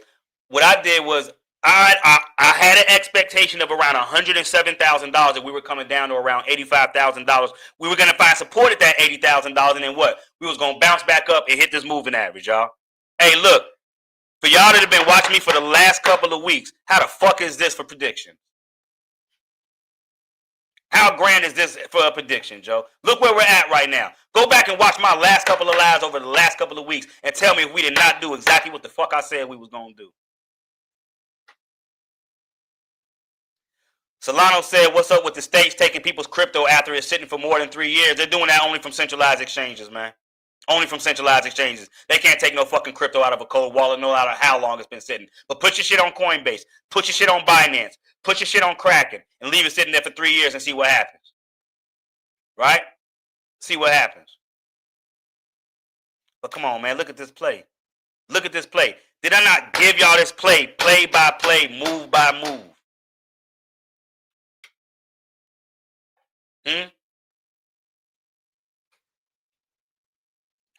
what I did was I had an expectation of around $107,000 that we were coming down to around $85,000. We were gonna find support at that $80,000, and then what? We was gonna bounce back up and hit this moving average, y'all. Hey, look, for y'all that have been watching me for the last couple of weeks, how the fuck is this for prediction? How grand is this for a prediction, Joe? Look where we're at right now. Go back and watch my last couple of lives over the last couple of weeks and tell me if we did not do exactly what the fuck I said we was going to do. Solano said, what's up with the states taking people's crypto after it's sitting for more than 3 years? They're doing that only from centralized exchanges, man. Only from centralized exchanges. They can't take no fucking crypto out of a cold wallet, no matter how long it's been sitting. But put your shit on Coinbase. Put your shit on Binance. Put your shit on Kraken. And leave it sitting there for 3 years and see what happens. Right? See what happens. But come on, man. Look at this play. Did I not give y'all this play by play, move by move?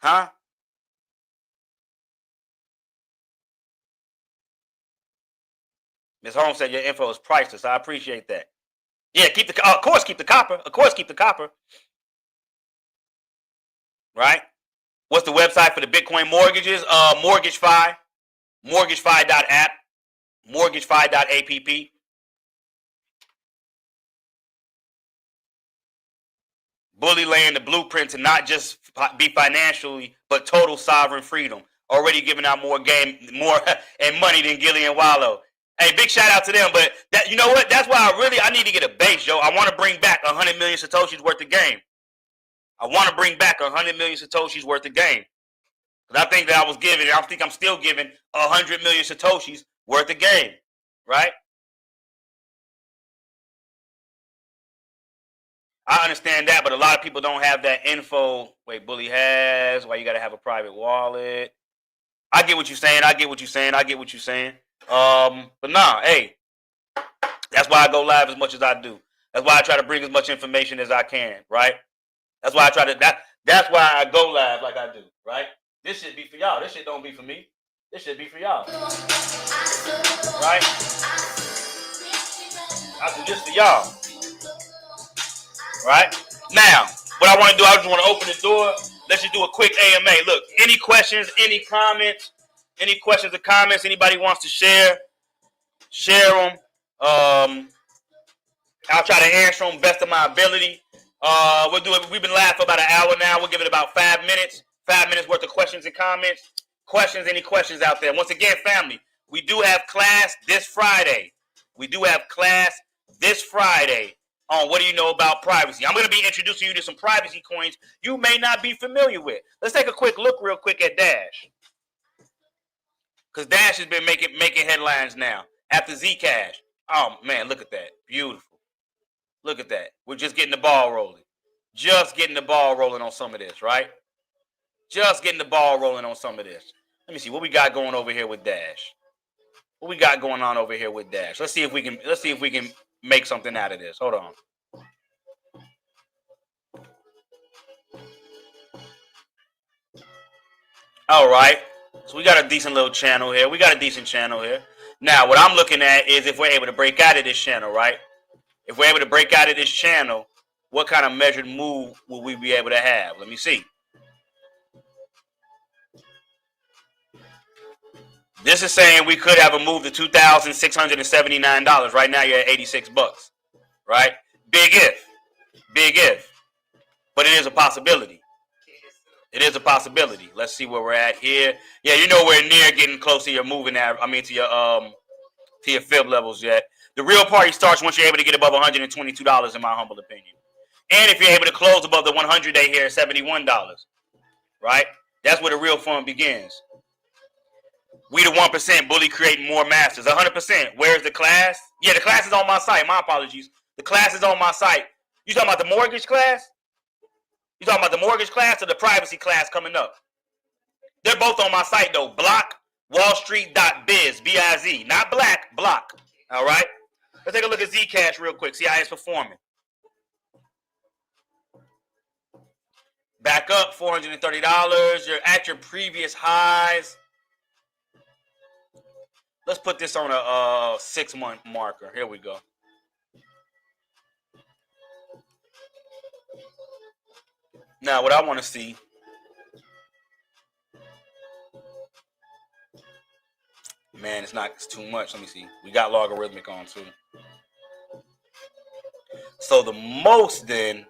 Huh? Ms. Holmes said your info is priceless. I appreciate that. Yeah, of course keep the copper. Right? What's the website for the Bitcoin mortgages? MortgageFi. MortgageFi.app. MortgageFi.app. Bully laying the blueprint to not just be financially, but total sovereign freedom. Already giving out more and money than Gilly and Wallow. Hey, big shout out to them. But that, you know what? That's why I need to get a base, yo. I want to bring back 100 million Satoshis worth of game. I want to bring back 100 million Satoshis worth of game. Because I think that I think I'm still giving 100 million Satoshis worth of game, right? I understand that, but a lot of people don't have that info. Wait, Bully has. Why you got to have a private wallet? I get what you're saying. But nah, hey, that's why I go live as much as I do. That's why I try to bring as much information as I can, right? That's why that's why I go live like I do, right? This shit be for y'all. This shit don't be for me. This shit be for y'all. Right? I do this for y'all. Right? Now, what I want to do, I just want to open the door. Let's just do a quick AMA. Look, any questions, any comments, or comments anybody wants to share them. I'll try to answer them best of my ability. We've been live for about an hour now. We'll give it about 5 minutes. 5 minutes worth of questions and comments. Any questions out there? Once again, family, we do have class this Friday. On what do you know about privacy? I'm going to be introducing you to some privacy coins you may not be familiar with. Let's take a quick look real quick at Dash. Because Dash has been making headlines now after Zcash. Oh, man, look at that. Beautiful. Look at that. We're just getting the ball rolling. On some of this, right? Just getting the ball rolling on some of this. Let me see what we got going over here with Dash. Let's see if we can make something out of this. Hold on. All right. So we got a decent little channel here. Now, what I'm looking at is if we're able to break out of this channel, right? What kind of measured move will we be able to have? Let me see. This is saying we could have a move to $2,679. Right now you're at $86, right? Big if. But it is a possibility. Let's see where we're at here. Yeah, you're nowhere near getting close to your moving average. To your fib levels yet. The real party starts once you're able to get above $122, in my humble opinion. And if you're able to close above the 100-day here at $71, right? That's where the real fun begins. We the 1%, Bully creating more masters. 100%. Where's the class? Yeah, the class is on my site. My apologies. The class is on my site. You talking about the mortgage class? You talking about the mortgage class or the privacy class coming up? They're both on my site though. Block wallstreet.biz. B-I-Z. Not black. Block. All right. Let's take a look at Zcash real quick. See how it's performing. Back up $430. You're at your previous highs. Let's put this on a 6-month marker. Here we go. Now, what I want to see. Man, it's too much. Let me see. We got logarithmic on too. So the most then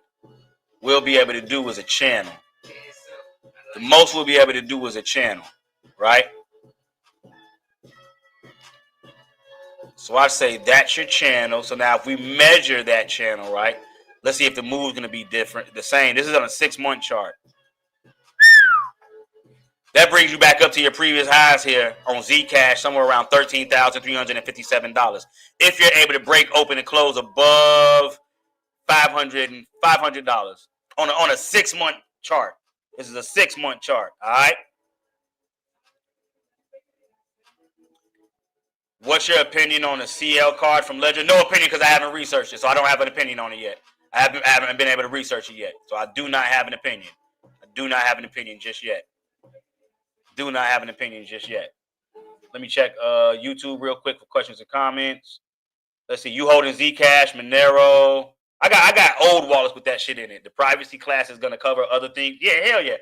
we'll be able to do is a channel. Right? So I say that's your channel. So now if we measure that channel, right? Let's see if the move's going to be different. The same. This is on a 6-month chart. That brings you back up to your previous highs here on Zcash, somewhere around $13,357. If you're able to break open and close above $500 on a 6-month chart. This is a 6-month chart. All right. What's your opinion on the CL card from Ledger? No opinion because I haven't researched it, so I don't have an opinion on it yet. I haven't been able to research it yet, so I do not have an opinion. Just yet. Let me check YouTube real quick for questions and comments. Let's see. You holding Zcash, Monero? I got old wallets with that shit in it. The privacy class is gonna cover other things. Yeah, hell yeah.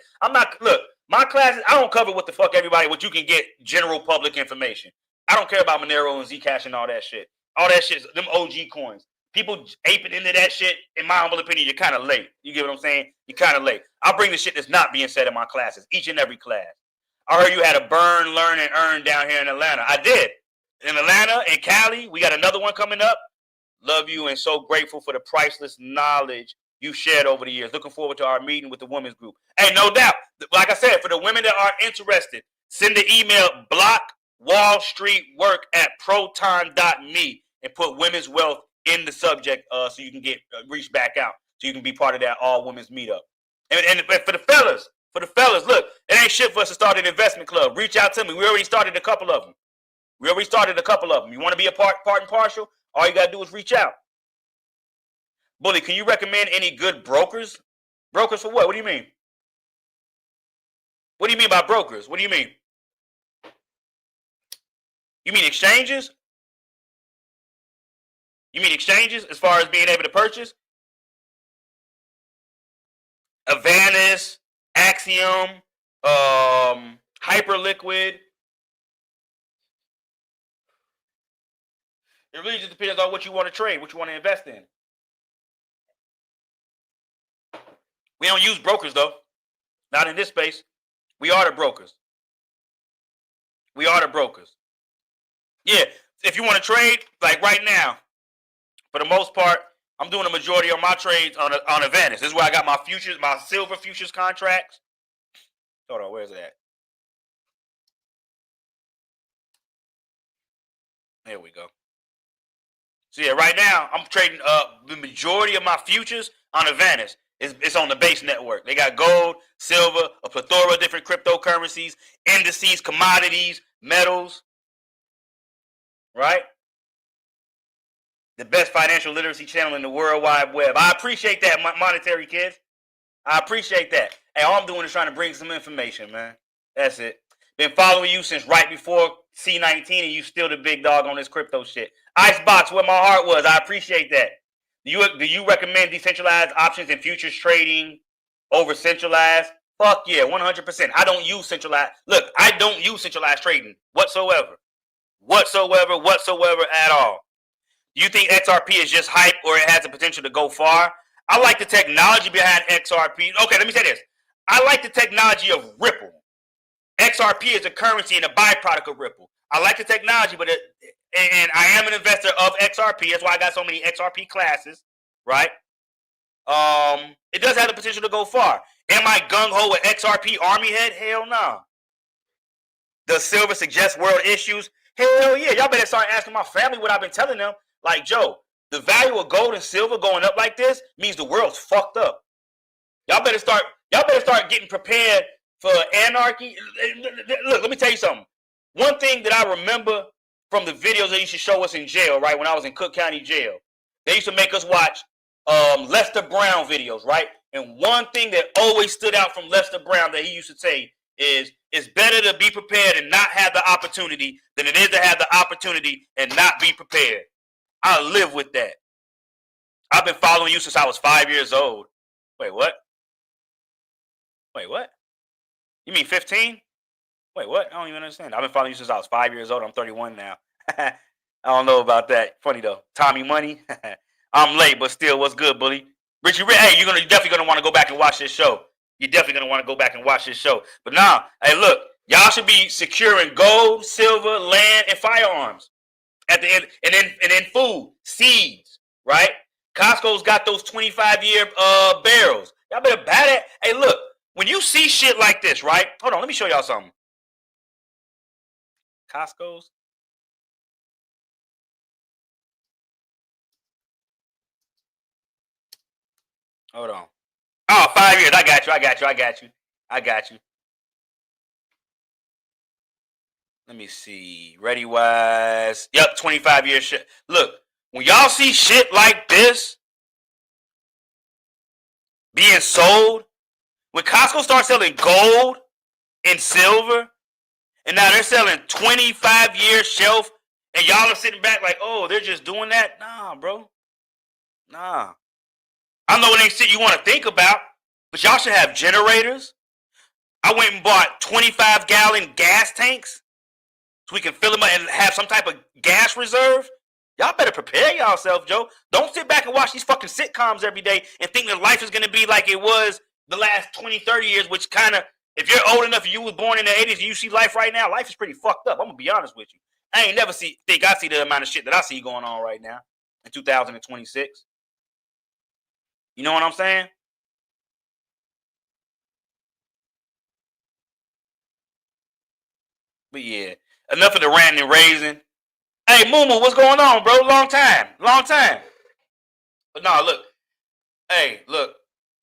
Look, my classes. I don't cover what the fuck everybody. What you can get general public information. I don't care about Monero and Zcash and all that shit. All that shit, them OG coins. people aping into that shit, in my humble opinion, you're kind of late. You get what I'm saying? You're kind of late. I bring the shit that's not being said in my classes, each and every class. I heard you had a burn, learn, and earn down here in Atlanta. I did. In Atlanta and Cali, we got another one coming up. Love you and so grateful for the priceless knowledge you shared over the years. Looking forward to our meeting with the women's group. Hey, no doubt. Like I said, for the women that are interested, send the email blockwallstreetwork@proton.me and put women's wealth in the subject so you can get reach back out. So you can be part of that all women's meetup. And for the fellas, look, it ain't shit for us to start an investment club. Reach out to me. We already started a couple of them. You want to be a part and partial? All you got to do is reach out. Bully, can you recommend any good brokers? Brokers for what? What do you mean? What do you mean by brokers? What do you mean? You mean exchanges? You mean exchanges as far as being able to purchase? Avanis, Axiom, Hyperliquid. It really just depends on what you want to trade, what you want to invest in. We don't use brokers, though. Not in this space. We are the brokers. Yeah, if you want to trade, like right now, for the most part, I'm doing a majority of my trades on Avanis. This is where I got my futures, my silver futures contracts. Hold on, where's that? There we go. So yeah, right now I'm trading the majority of my futures on Avanis. It's on the base network. They got gold, silver, a plethora of different cryptocurrencies, indices, commodities, metals. Right? The best financial literacy channel in the World Wide Web. I appreciate that, monetary kids. I appreciate that. Hey, all I'm doing is trying to bring some information, man. That's it. Been following you since right before C19, and you still the big dog on this crypto shit. Icebox, where my heart was. I appreciate that. Do you recommend decentralized options and futures trading over centralized? Fuck yeah, 100%. I don't use centralized. Look, I don't use centralized trading whatsoever at all. Do you think XRP is just hype or it has the potential to go far? I like the technology behind XRP. Okay, let me say this. I like the technology of Ripple. XRP is a currency and a byproduct of Ripple. I like the technology, and I am an investor of XRP. That's why I got so many XRP classes, right? It does have the potential to go far. Am I gung-ho with XRP Army Head? Hell no. Does silver suggest world issues? Hell yeah. Y'all better start asking my family what I've been telling them. Like, Joe, the value of gold and silver going up like this means the world's fucked up. Y'all better start getting prepared for anarchy. Look, let me tell you something. One thing that I remember from the videos they used to show us in jail, right, when I was in Cook County Jail, they used to make us watch Lester Brown videos, right? And one thing that always stood out from Lester Brown that he used to say is, it's better to be prepared and not have the opportunity than it is to have the opportunity and not be prepared. I live with that. I've been following you since I was 5 years old. Wait, what? You mean 15? Wait, what? I don't even understand. I've been following you since I was 5 years old. I'm 31 now. I don't know about that. Funny though. Tommy Money. I'm late, but still, what's good, bully? Richie, hey, you're definitely gonna want to go back and watch this show. But nah, hey, look, y'all should be securing gold, silver, land, and firearms at the end, and then food, seeds, right? Costco's got those 25-year barrels. Y'all better buy that. Hey, look, when you see shit like this, right? Hold on, let me show y'all something. Costco's. Hold on. Oh, 5 years. I got you. Let me see. Ready wise. Yep, 25 years shit. Look, when y'all see shit like this being sold, when Costco starts selling gold and silver, and now they're selling 25-year shelf, and y'all are sitting back like, oh, they're just doing that? Nah, bro. Nah. I know it ain't shit you want to think about, but y'all should have generators. I went and bought 25-gallon gas tanks so we can fill them up and have some type of gas reserve. Y'all better prepare yourself, Joe. Don't sit back and watch these fucking sitcoms every day and think that life is going to be like it was the last 20, 30 years, which kind of, if you're old enough and you was born in the 80s and you see life right now, life is pretty fucked up. I'm going to be honest with you. I ain't never think I see the amount of shit that I see going on right now in 2026. You know what I'm saying? But yeah, enough of the ranting and raising. Hey, Moo, what's going on, bro? Long time. But no, look. Hey, look.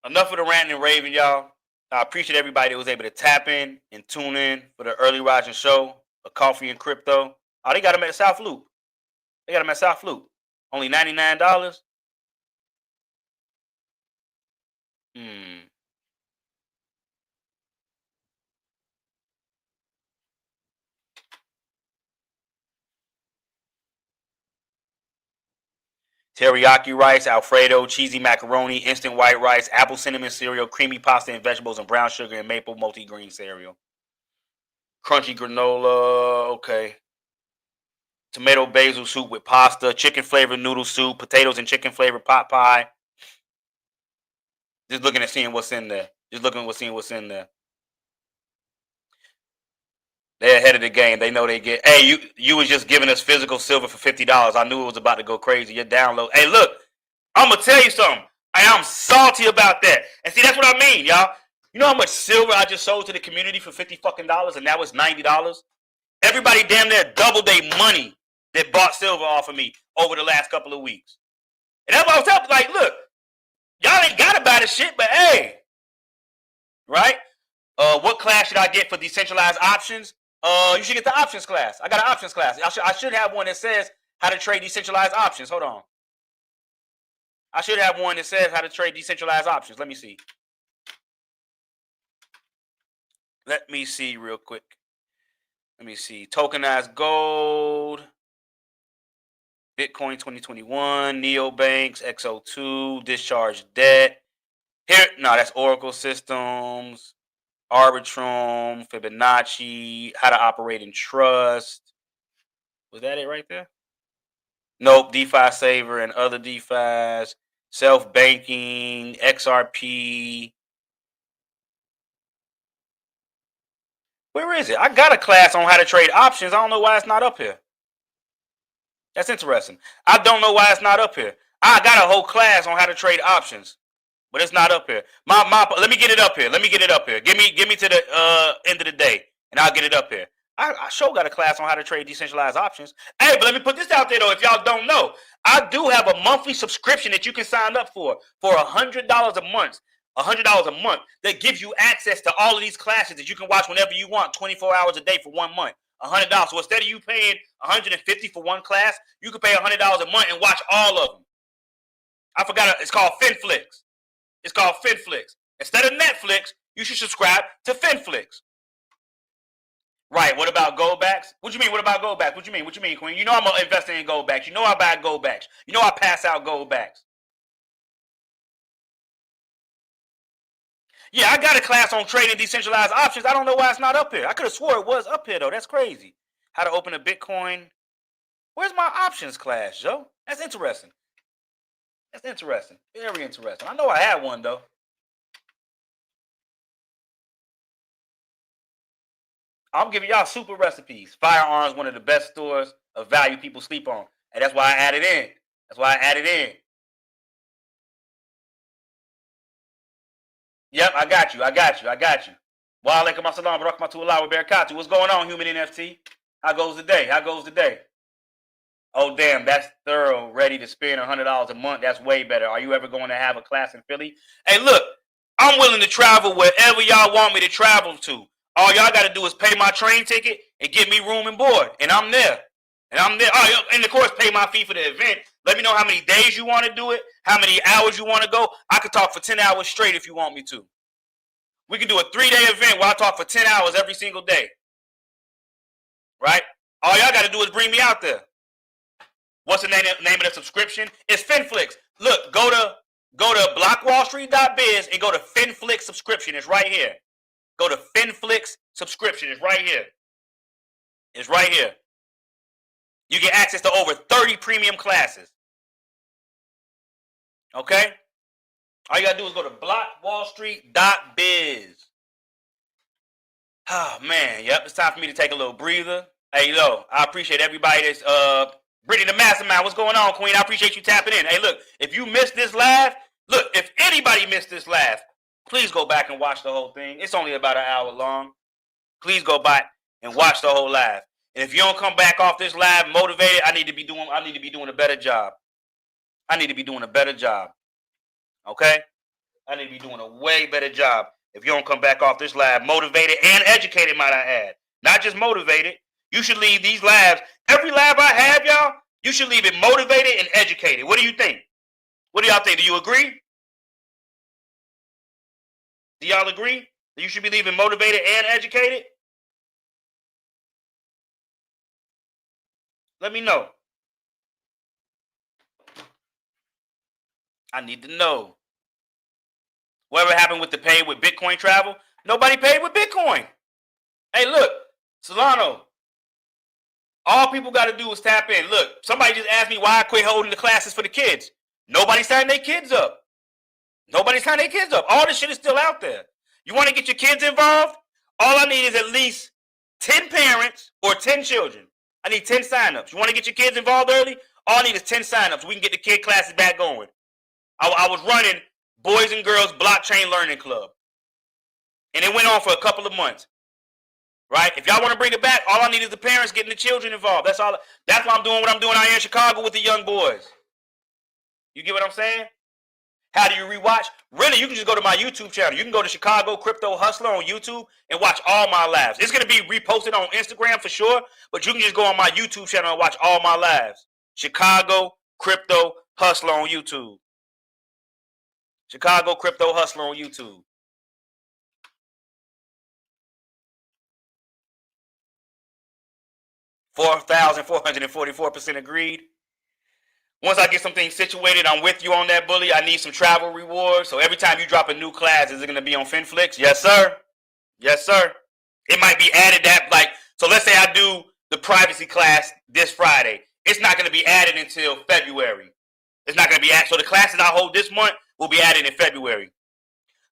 Enough of the ranting and raving, y'all. I appreciate everybody that was able to tap in and tune in for the early rising show, A Coffee and Crypto. Oh, they got them at South Loop. Only $99. Teriyaki rice, Alfredo, cheesy macaroni, instant white rice, apple cinnamon cereal, creamy pasta and vegetables, and brown sugar and maple multi-green cereal. Crunchy granola, okay. Tomato basil soup with pasta, chicken flavored noodle soup, potatoes and chicken flavored pot pie. Just looking at seeing what's in there. They're ahead of the game. They know they get. Hey, you was just giving us physical silver for $50. I knew it was about to go crazy. Your download. Hey, look, I'm gonna tell you something. I'm salty about that. And see, that's what I mean, y'all. You know how much silver I just sold to the community for $50 fucking, and now it's $90. Everybody damn near doubled their money that bought silver off of me over the last couple of weeks. And that's what I was telling. Like, look, y'all ain't gotta buy the shit, but hey, right? What class should I get for decentralized options? You should get the options class. I got an options class. I should have one that says how to trade decentralized options. Hold on. I should have one that says how to trade decentralized options. Let me see. Let me see real quick. Let me see. Tokenized gold. Bitcoin 2021. Neobanks. XO2. Discharge debt. Here, no, that's Oracle Systems. Arbitrum, Fibonacci, how to operate in trust. Was that it right there? Nope, DeFi Saver and other DeFis, self-banking, XRP. Where is it? I got a class on how to trade options. I don't know why it's not up here. That's interesting. I don't know why it's not up here. I got a whole class on how to trade options. But it's not up here. Let me get it up here. Give me to the end of the day, and I'll get it up here. I sure got a class on how to trade decentralized options. Hey, but let me put this out there though. If y'all don't know, I do have a monthly subscription that you can sign up for $100 a month. $100 a month that gives you access to all of these classes that you can watch whenever you want, 24 hours a day for 1 month. $100. So instead of you paying $150 for one class, you can pay $100 a month and watch all of them. I forgot. It's called FinFlix. It's called FinFlix. Instead of Netflix, you should subscribe to FinFlix. Right. What about goldbacks? What you mean? What about goldbacks? What you mean, Queen? You know I'm investing in goldbacks. You know I buy goldbacks. You know I pass out goldbacks. Yeah, I got a class on trading decentralized options. I don't know why it's not up here. I could have swore it was up here though. That's crazy. How to open a Bitcoin. Where's my options class, Joe? That's interesting. Very interesting. I know I had one though. I'm giving y'all super recipes. Firearms, one of the best stores of value people sleep on. And that's why I added in. Yep, I got you. Wa alaikum assalam wa rahmatullahi wa barakatuh. What's going on, human NFT? How goes the day? Oh, damn, that's thorough. Ready to spend $100 a month. That's way better. Are you ever going to have a class in Philly? Hey, look, I'm willing to travel wherever y'all want me to travel to. All y'all got to do is pay my train ticket and get me room and board. And I'm there. Oh, and of course, pay my fee for the event. Let me know how many days you want to do it, how many hours you want to go. I could talk for 10 hours straight if you want me to. We can do a 3-day event where I talk for 10 hours every single day. Right? All y'all got to do is bring me out there. What's the name of the subscription? It's FinFlix. Look, go to blockwallstreet.biz and go to FinFlix subscription. It's right here. Go to FinFlix subscription. It's right here. You get access to over 30 premium classes. Okay? All you gotta do is go to blockwallstreet.biz. Oh man, yep, it's time for me to take a little breather. Hey, yo, I appreciate everybody that's Brittany the Mastermind. What's going on, Queen? I appreciate you tapping in. Hey, look, if you missed this live, look, if anybody missed this live, please go back and watch the whole thing. It's only about an hour long. Please go back and watch the whole live. And if you don't come back off this live motivated, I need to be doing a better job. I need to be doing a better job. Okay? I need to be doing a way better job. If you don't come back off this live motivated and educated, might I add. Not just motivated. You should leave these lives, every live I have, y'all, you should leave it motivated and educated. What do you think? What do y'all think? Do you agree? Do y'all agree that you should be leaving motivated and educated? Let me know. I need to know. Whatever happened with the pay with Bitcoin travel? Nobody paid with Bitcoin. Hey, look, Solano. All people got to do is tap in. Look, somebody just asked me why I quit holding the classes for the kids. Nobody signed their kids up. Nobody signed their kids up. All this shit is still out there. You want to get your kids involved? All I need is at least 10 parents or 10 children. I need 10 signups. You want to get your kids involved early? All I need is 10 signups. We can get the kid classes back going. I was running Boys and Girls Blockchain Learning Club. And it went on for a couple of months. Right? If y'all want to bring it back, all I need is the parents getting the children involved. That's all. That's why I'm doing what I'm doing out here in Chicago with the young boys. You get what I'm saying? How do you rewatch? Really, you can just go to my YouTube channel. You can go to Chicago Crypto Hustler on YouTube and watch all my lives. It's going to be reposted on Instagram for sure, but you can just go on my YouTube channel and watch all my lives. Chicago Crypto Hustler on YouTube. Chicago Crypto Hustler on YouTube. $4,444% agreed. Once I get some things situated, I'm with you on that, bully. I need some travel rewards. So every time you drop a new class, is it going to be on FinFlix? Yes, sir. Yes, sir. It might be added that, like, so let's say I do the privacy class this Friday. It's not going to be added until February. It's not going to be added. So the classes I hold this month will be added in February.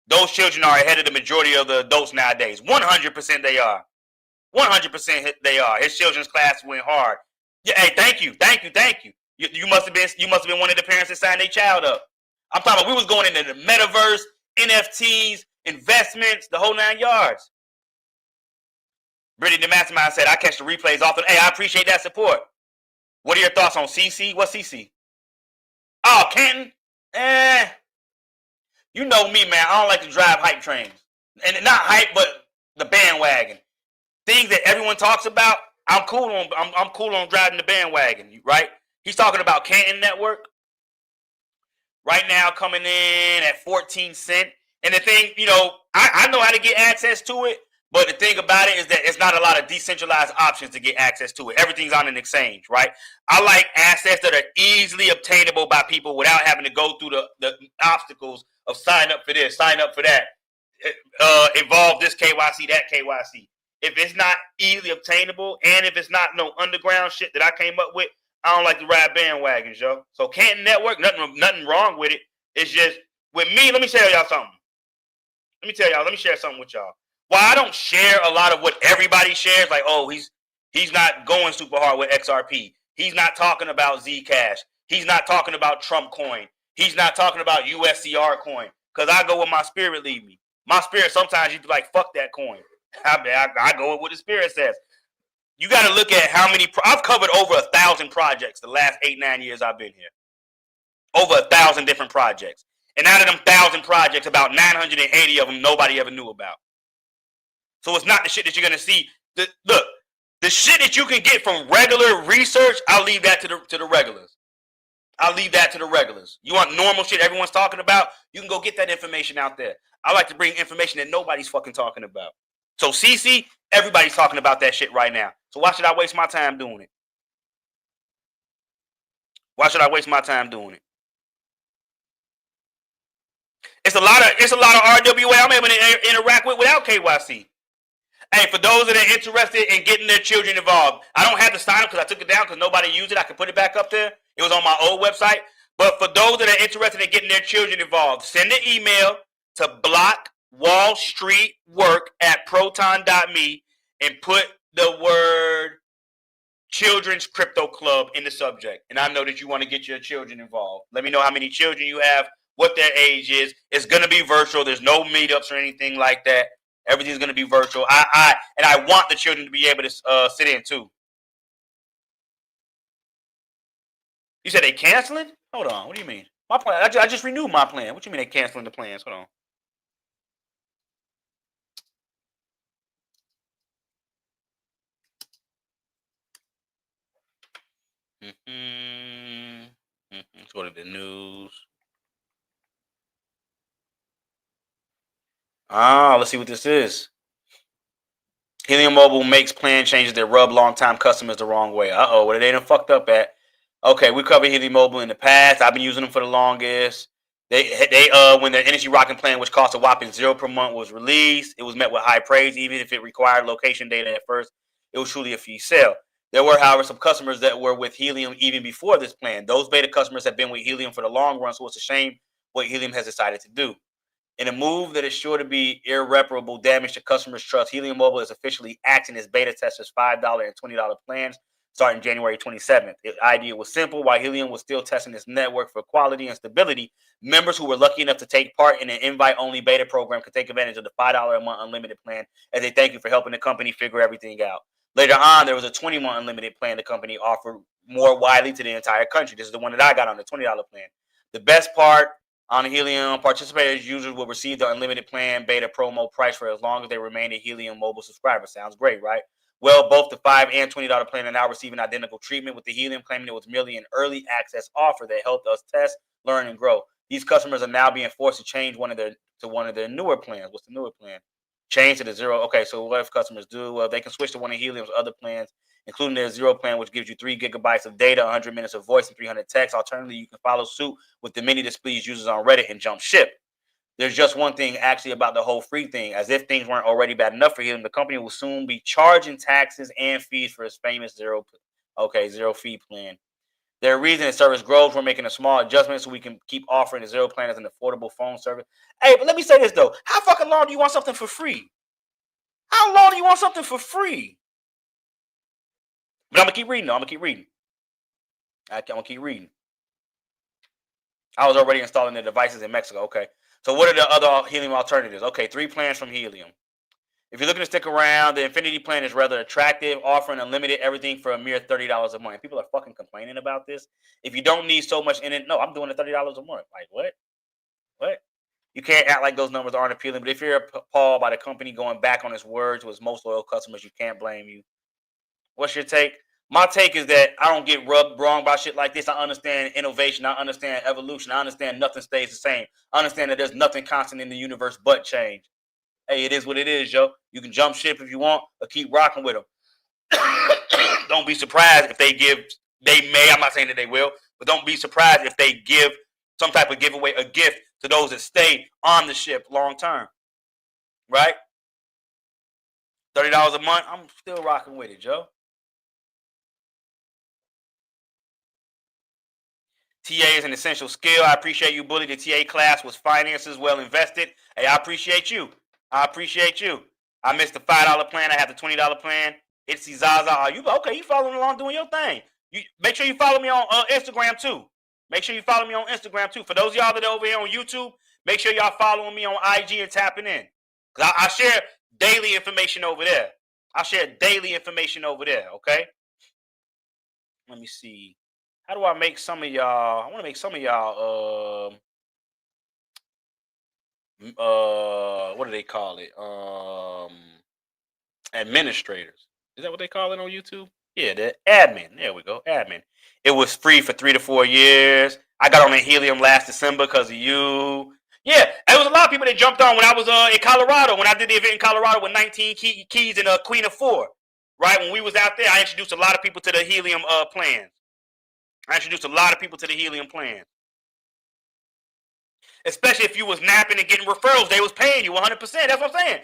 Those children are ahead of the majority of the adults nowadays. 100% they are. 100% they are. His children's class went hard. Yeah, hey, thank you. You must have been one of the parents that signed their child up. I'm talking about we was going into the metaverse, NFTs, investments, the whole 9 yards. Brittany the Mastermind said, I catch the replays often. Hey, I appreciate that support. What are your thoughts on CC? What's CC? Oh, Canton? You know me, man. I don't like to drive hype trains. And not hype, but the bandwagon. Things that everyone talks about, I'm cool on driving the bandwagon, right? He's talking about Canton Network. Right now coming in at 14 cents. And the thing, I know how to get access to it, but the thing about it is that it's not a lot of decentralized options to get access to it. Everything's on an exchange, right? I like assets that are easily obtainable by people without having to go through the obstacles of sign up for this, sign up for that, involve this KYC, that KYC. If it's not easily obtainable and if it's not no underground shit that I came up with, I don't like to ride bandwagons, yo. So Canton Network, nothing wrong with it. It's just, with me, let me tell y'all something. Let me share something with y'all. While I don't share a lot of what everybody shares, like, oh, he's not going super hard with XRP. He's not talking about Zcash. He's not talking about Trump coin. He's not talking about USCR coin. Because I go where my spirit lead me. My spirit sometimes you be like, fuck that coin. I go with what the spirit says. You got to look at how many. I've covered over 1,000 projects the last 8-9 years I've been here. Over 1,000 different projects. And out of them 1,000 projects, about 980 of them nobody ever knew about. So it's not the shit that you're going to see. Look, the shit that you can get from regular research, I'll leave that to the regulars. I'll leave that to the regulars. You want normal shit everyone's talking about? You can go get that information out there. I like to bring information that nobody's fucking talking about. So CC, everybody's talking about that shit right now. So why should I waste my time doing it? Why should I waste my time doing it? It's a lot of RWA I'm able to interact with without KYC. Hey, for those that are interested in getting their children involved, I don't have to sign up because I took it down because nobody used it. I can put it back up there. It was on my old website. But for those that are interested in getting their children involved, send an email to blockwallstreetwork@proton.me and put the word Children's Crypto Club in the subject. And I know that you want to get your children involved. Let me know how many children you have, what their age is. It's going to be virtual. There's no meetups or anything like that. Everything's going to be virtual. I want the children to be able to sit in too. You said they canceling? Hold on. What do you mean? My plan. I just renewed my plan. What you mean they canceling the plans? Hold on. Let's go to the news. Let's see what this is. Helium Mobile makes plan changes that rub longtime customers the wrong way. What they done fucked up at? Okay, we covered Helium Mobile in the past. I've been using them for the longest. They when the Energy Rocking plan, which cost a whopping $0 per month, was released, it was met with high praise, even if it required location data at first. It was truly a fee sale. There were, however, some customers that were with Helium even before this plan. Those beta customers have been with Helium for the long run, so it's a shame what Helium has decided to do. In a move that is sure to be irreparable damage to customers' trust, Helium Mobile is officially axing its beta testers' $5 and $20 plans starting January 27th. The idea was simple. While Helium was still testing its network for quality and stability, members who were lucky enough to take part in an invite-only beta program could take advantage of the $5 a month unlimited plan as a thank you for helping the company figure everything out. Later on, there was a 20-month unlimited plan the company offered more widely to the entire country. This is the one that I got on, the $20 plan. The best part, on Helium, participating users will receive the unlimited plan beta promo price for as long as they remain a Helium Mobile subscriber. Sounds great, right? Well, both the $5 and $20 plan are now receiving identical treatment, with the Helium claiming it was merely an early access offer that helped us test, learn, and grow. These customers are now being forced to change one of their newer plans. What's the newer plan? Change to the zero. Okay, so what if customers do? Well, they can switch to one of Helium's other plans, including their zero plan, which gives you 3 gigabytes of data, 100 minutes of voice, and 300 text. Alternatively, you can follow suit with the many displeased users on Reddit and jump ship. There's just one thing actually about the whole free thing. As if things weren't already bad enough for Helium, the company will soon be charging taxes and fees for its famous zero fee plan. Their reason is service grows. We're making a small adjustment so we can keep offering the zero plan as an affordable phone service. Hey, but let me say this though. How fucking long do you want something for free? How long do you want something for free? But I'm gonna keep reading. I'm gonna keep reading. I was already installing the devices in Mexico. Okay. So what are the other Helium alternatives? Okay, 3 plans from Helium. If you're looking to stick around, the Infinity plan is rather attractive, offering unlimited everything for a mere $30 a month. People are fucking complaining about this. If you don't need so much in it, no, I'm doing it $30 a month. Like what? What? You can't act like those numbers aren't appealing. But if you're appalled by the company going back on its word to its most loyal customers, you can't blame you. What's your take? My take is that I don't get rubbed wrong by shit like this. I understand innovation. I understand evolution. I understand nothing stays the same. I understand that there's nothing constant in the universe but change. Hey, it is what it is, yo. You can jump ship if you want or keep rocking with them. Don't be surprised if I'm not saying that they will, but don't be surprised if they give some type of giveaway, a gift to those that stay on the ship long term. Right? $30 a month, I'm still rocking with it, Joe. TA is an essential skill. I appreciate you, Bully. The TA class was finances well invested. Hey, I appreciate you. I missed the $5 plan. I have the $20 plan. It's Zaza. Are you okay? You following along doing your thing. You make sure you follow me on Instagram too. For those of y'all that are over here on YouTube, make sure y'all following me on IG and tapping in. Cause I share daily information over there. Okay. Let me see. How do I make some of y'all? I want to make some of y'all. What do they call it? Administrators. Is that what they call it on YouTube? Yeah, the admin. There we go, admin. It was free for 3 to 4 years. I got on the Helium last December because of you. Yeah, there was a lot of people that jumped on when I was in Colorado, when I did the event in Colorado with 19 keys and Queen of 4. Right, when we was out there, I introduced a lot of people to the Helium plans. Especially if you was napping and getting referrals, they was paying you 100%. That's what I'm saying.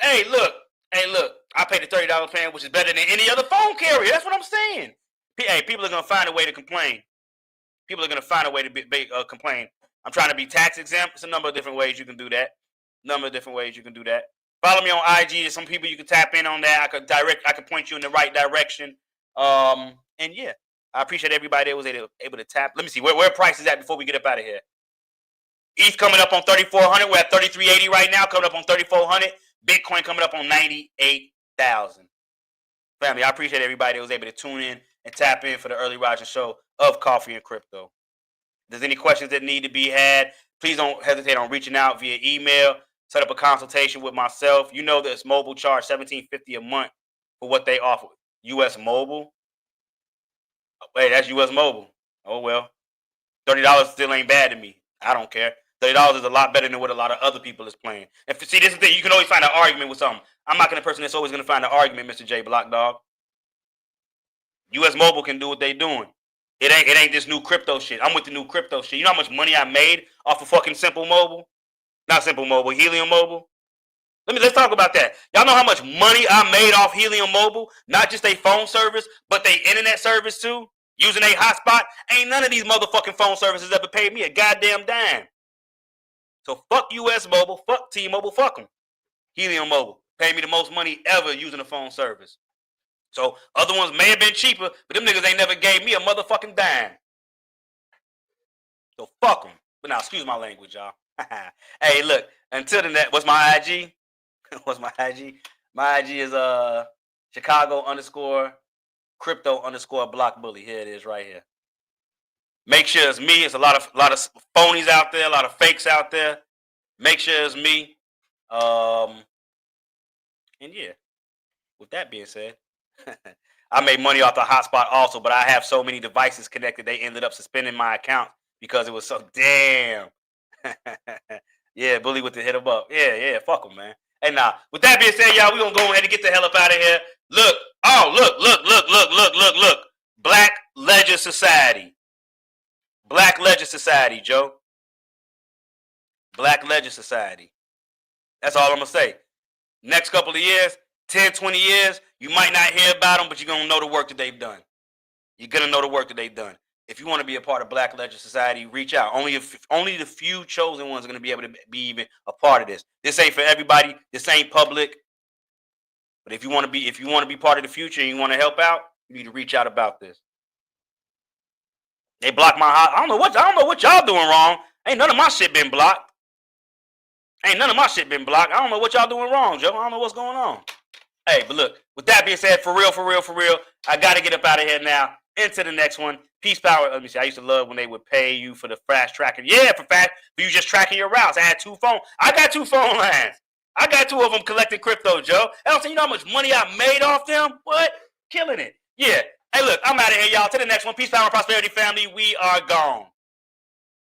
Hey, look, Hey, look, I paid the $30 plan, which is better than any other phone carrier. That's what I'm saying. Hey, people are gonna find a way to complain. People are gonna find a way to complain. I'm trying to be tax exempt. There's a number of different ways you can do that. Follow me on IG. There's some people you can tap in on that. I could point you in the right direction. And yeah, I appreciate everybody that was able to tap. Let me see where price is at before we get up out of here. ETH coming up on 3,400. We're at 3,380 right now. Coming up on 3,400. Bitcoin coming up on 98,000. Family, I appreciate everybody that was able to tune in and tap in for the early rising show of Coffee and Crypto. If there's any questions that need to be had, please don't hesitate on reaching out via email. Set up a consultation with myself. You know this mobile charge $17.50 a month for what they offer. US Mobile. Hey, that's US Mobile. Oh well. $30 still ain't bad to me. I don't care. $30 is a lot better than what a lot of other people is playing. And see, this is the thing. You can always find an argument with something. I'm not gonna person that's always gonna find an argument, Mr. J Block Dog. US Mobile can do what they doing. It ain't this new crypto shit. I'm with the new crypto shit. You know how much money I made off of fucking Simple Mobile? Not Simple Mobile, Helium Mobile. Let's talk about that. Y'all know how much money I made off Helium Mobile? Not just a phone service, but they internet service too. Using a hotspot. Ain't none of these motherfucking phone services ever paid me a goddamn dime. So fuck US Mobile, fuck T-Mobile, fuck them. Helium Mobile paid me the most money ever using a phone service. So other ones may have been cheaper, but them niggas ain't never gave me a motherfucking dime. So fuck them. But now, excuse my language, y'all. Hey, look. Until the next, what's my IG? What's my IG? My IG is Chicago_crypto_block bully. Here it is, right here. Make sure it's me. It's a lot of phonies out there, a lot of fakes out there. Make sure it's me. And yeah. With that being said, I made money off the hotspot also, but I have so many devices connected, they ended up suspending my account because it was so damn. Yeah, bully with the hit 'em up. Yeah, fuck them, man. Hey, now, with that being said, y'all, we gonna go ahead and get the hell up out of here. Look, look. Black Ledger Society. Black Ledger Society, Joe. Black Ledger Society. That's all I'm gonna say. Next couple of years, 10, 20 years, you might not hear about them, but you're going to know the work that they've done. You're going to know the work that they've done. If you want to be a part of Black Ledger Society, reach out. Only the few chosen ones are going to be able to be even a part of this. This ain't for everybody. This ain't public. But if you want to be part of the future and you want to help out, you need to reach out about this. They blocked my I don't know what y'all doing wrong. Ain't none of my shit been blocked. I don't know what y'all doing wrong, Joe. I don't know what's going on. Hey, but look, with that being said, for real, I got to get up out of here now. Into the next one. Peace, power. Let me see. I used to love when they would pay you for the fast tracking. Yeah, for you just tracking your routes. I had 2 phones. I got 2 phone lines. I got 2 of them collecting crypto, Joe. I don't say you know how much money I made off them? What? Killing it. Yeah. Hey, look, I'm out of here, y'all. To the next one. Peace, power, and prosperity, family. We are gone.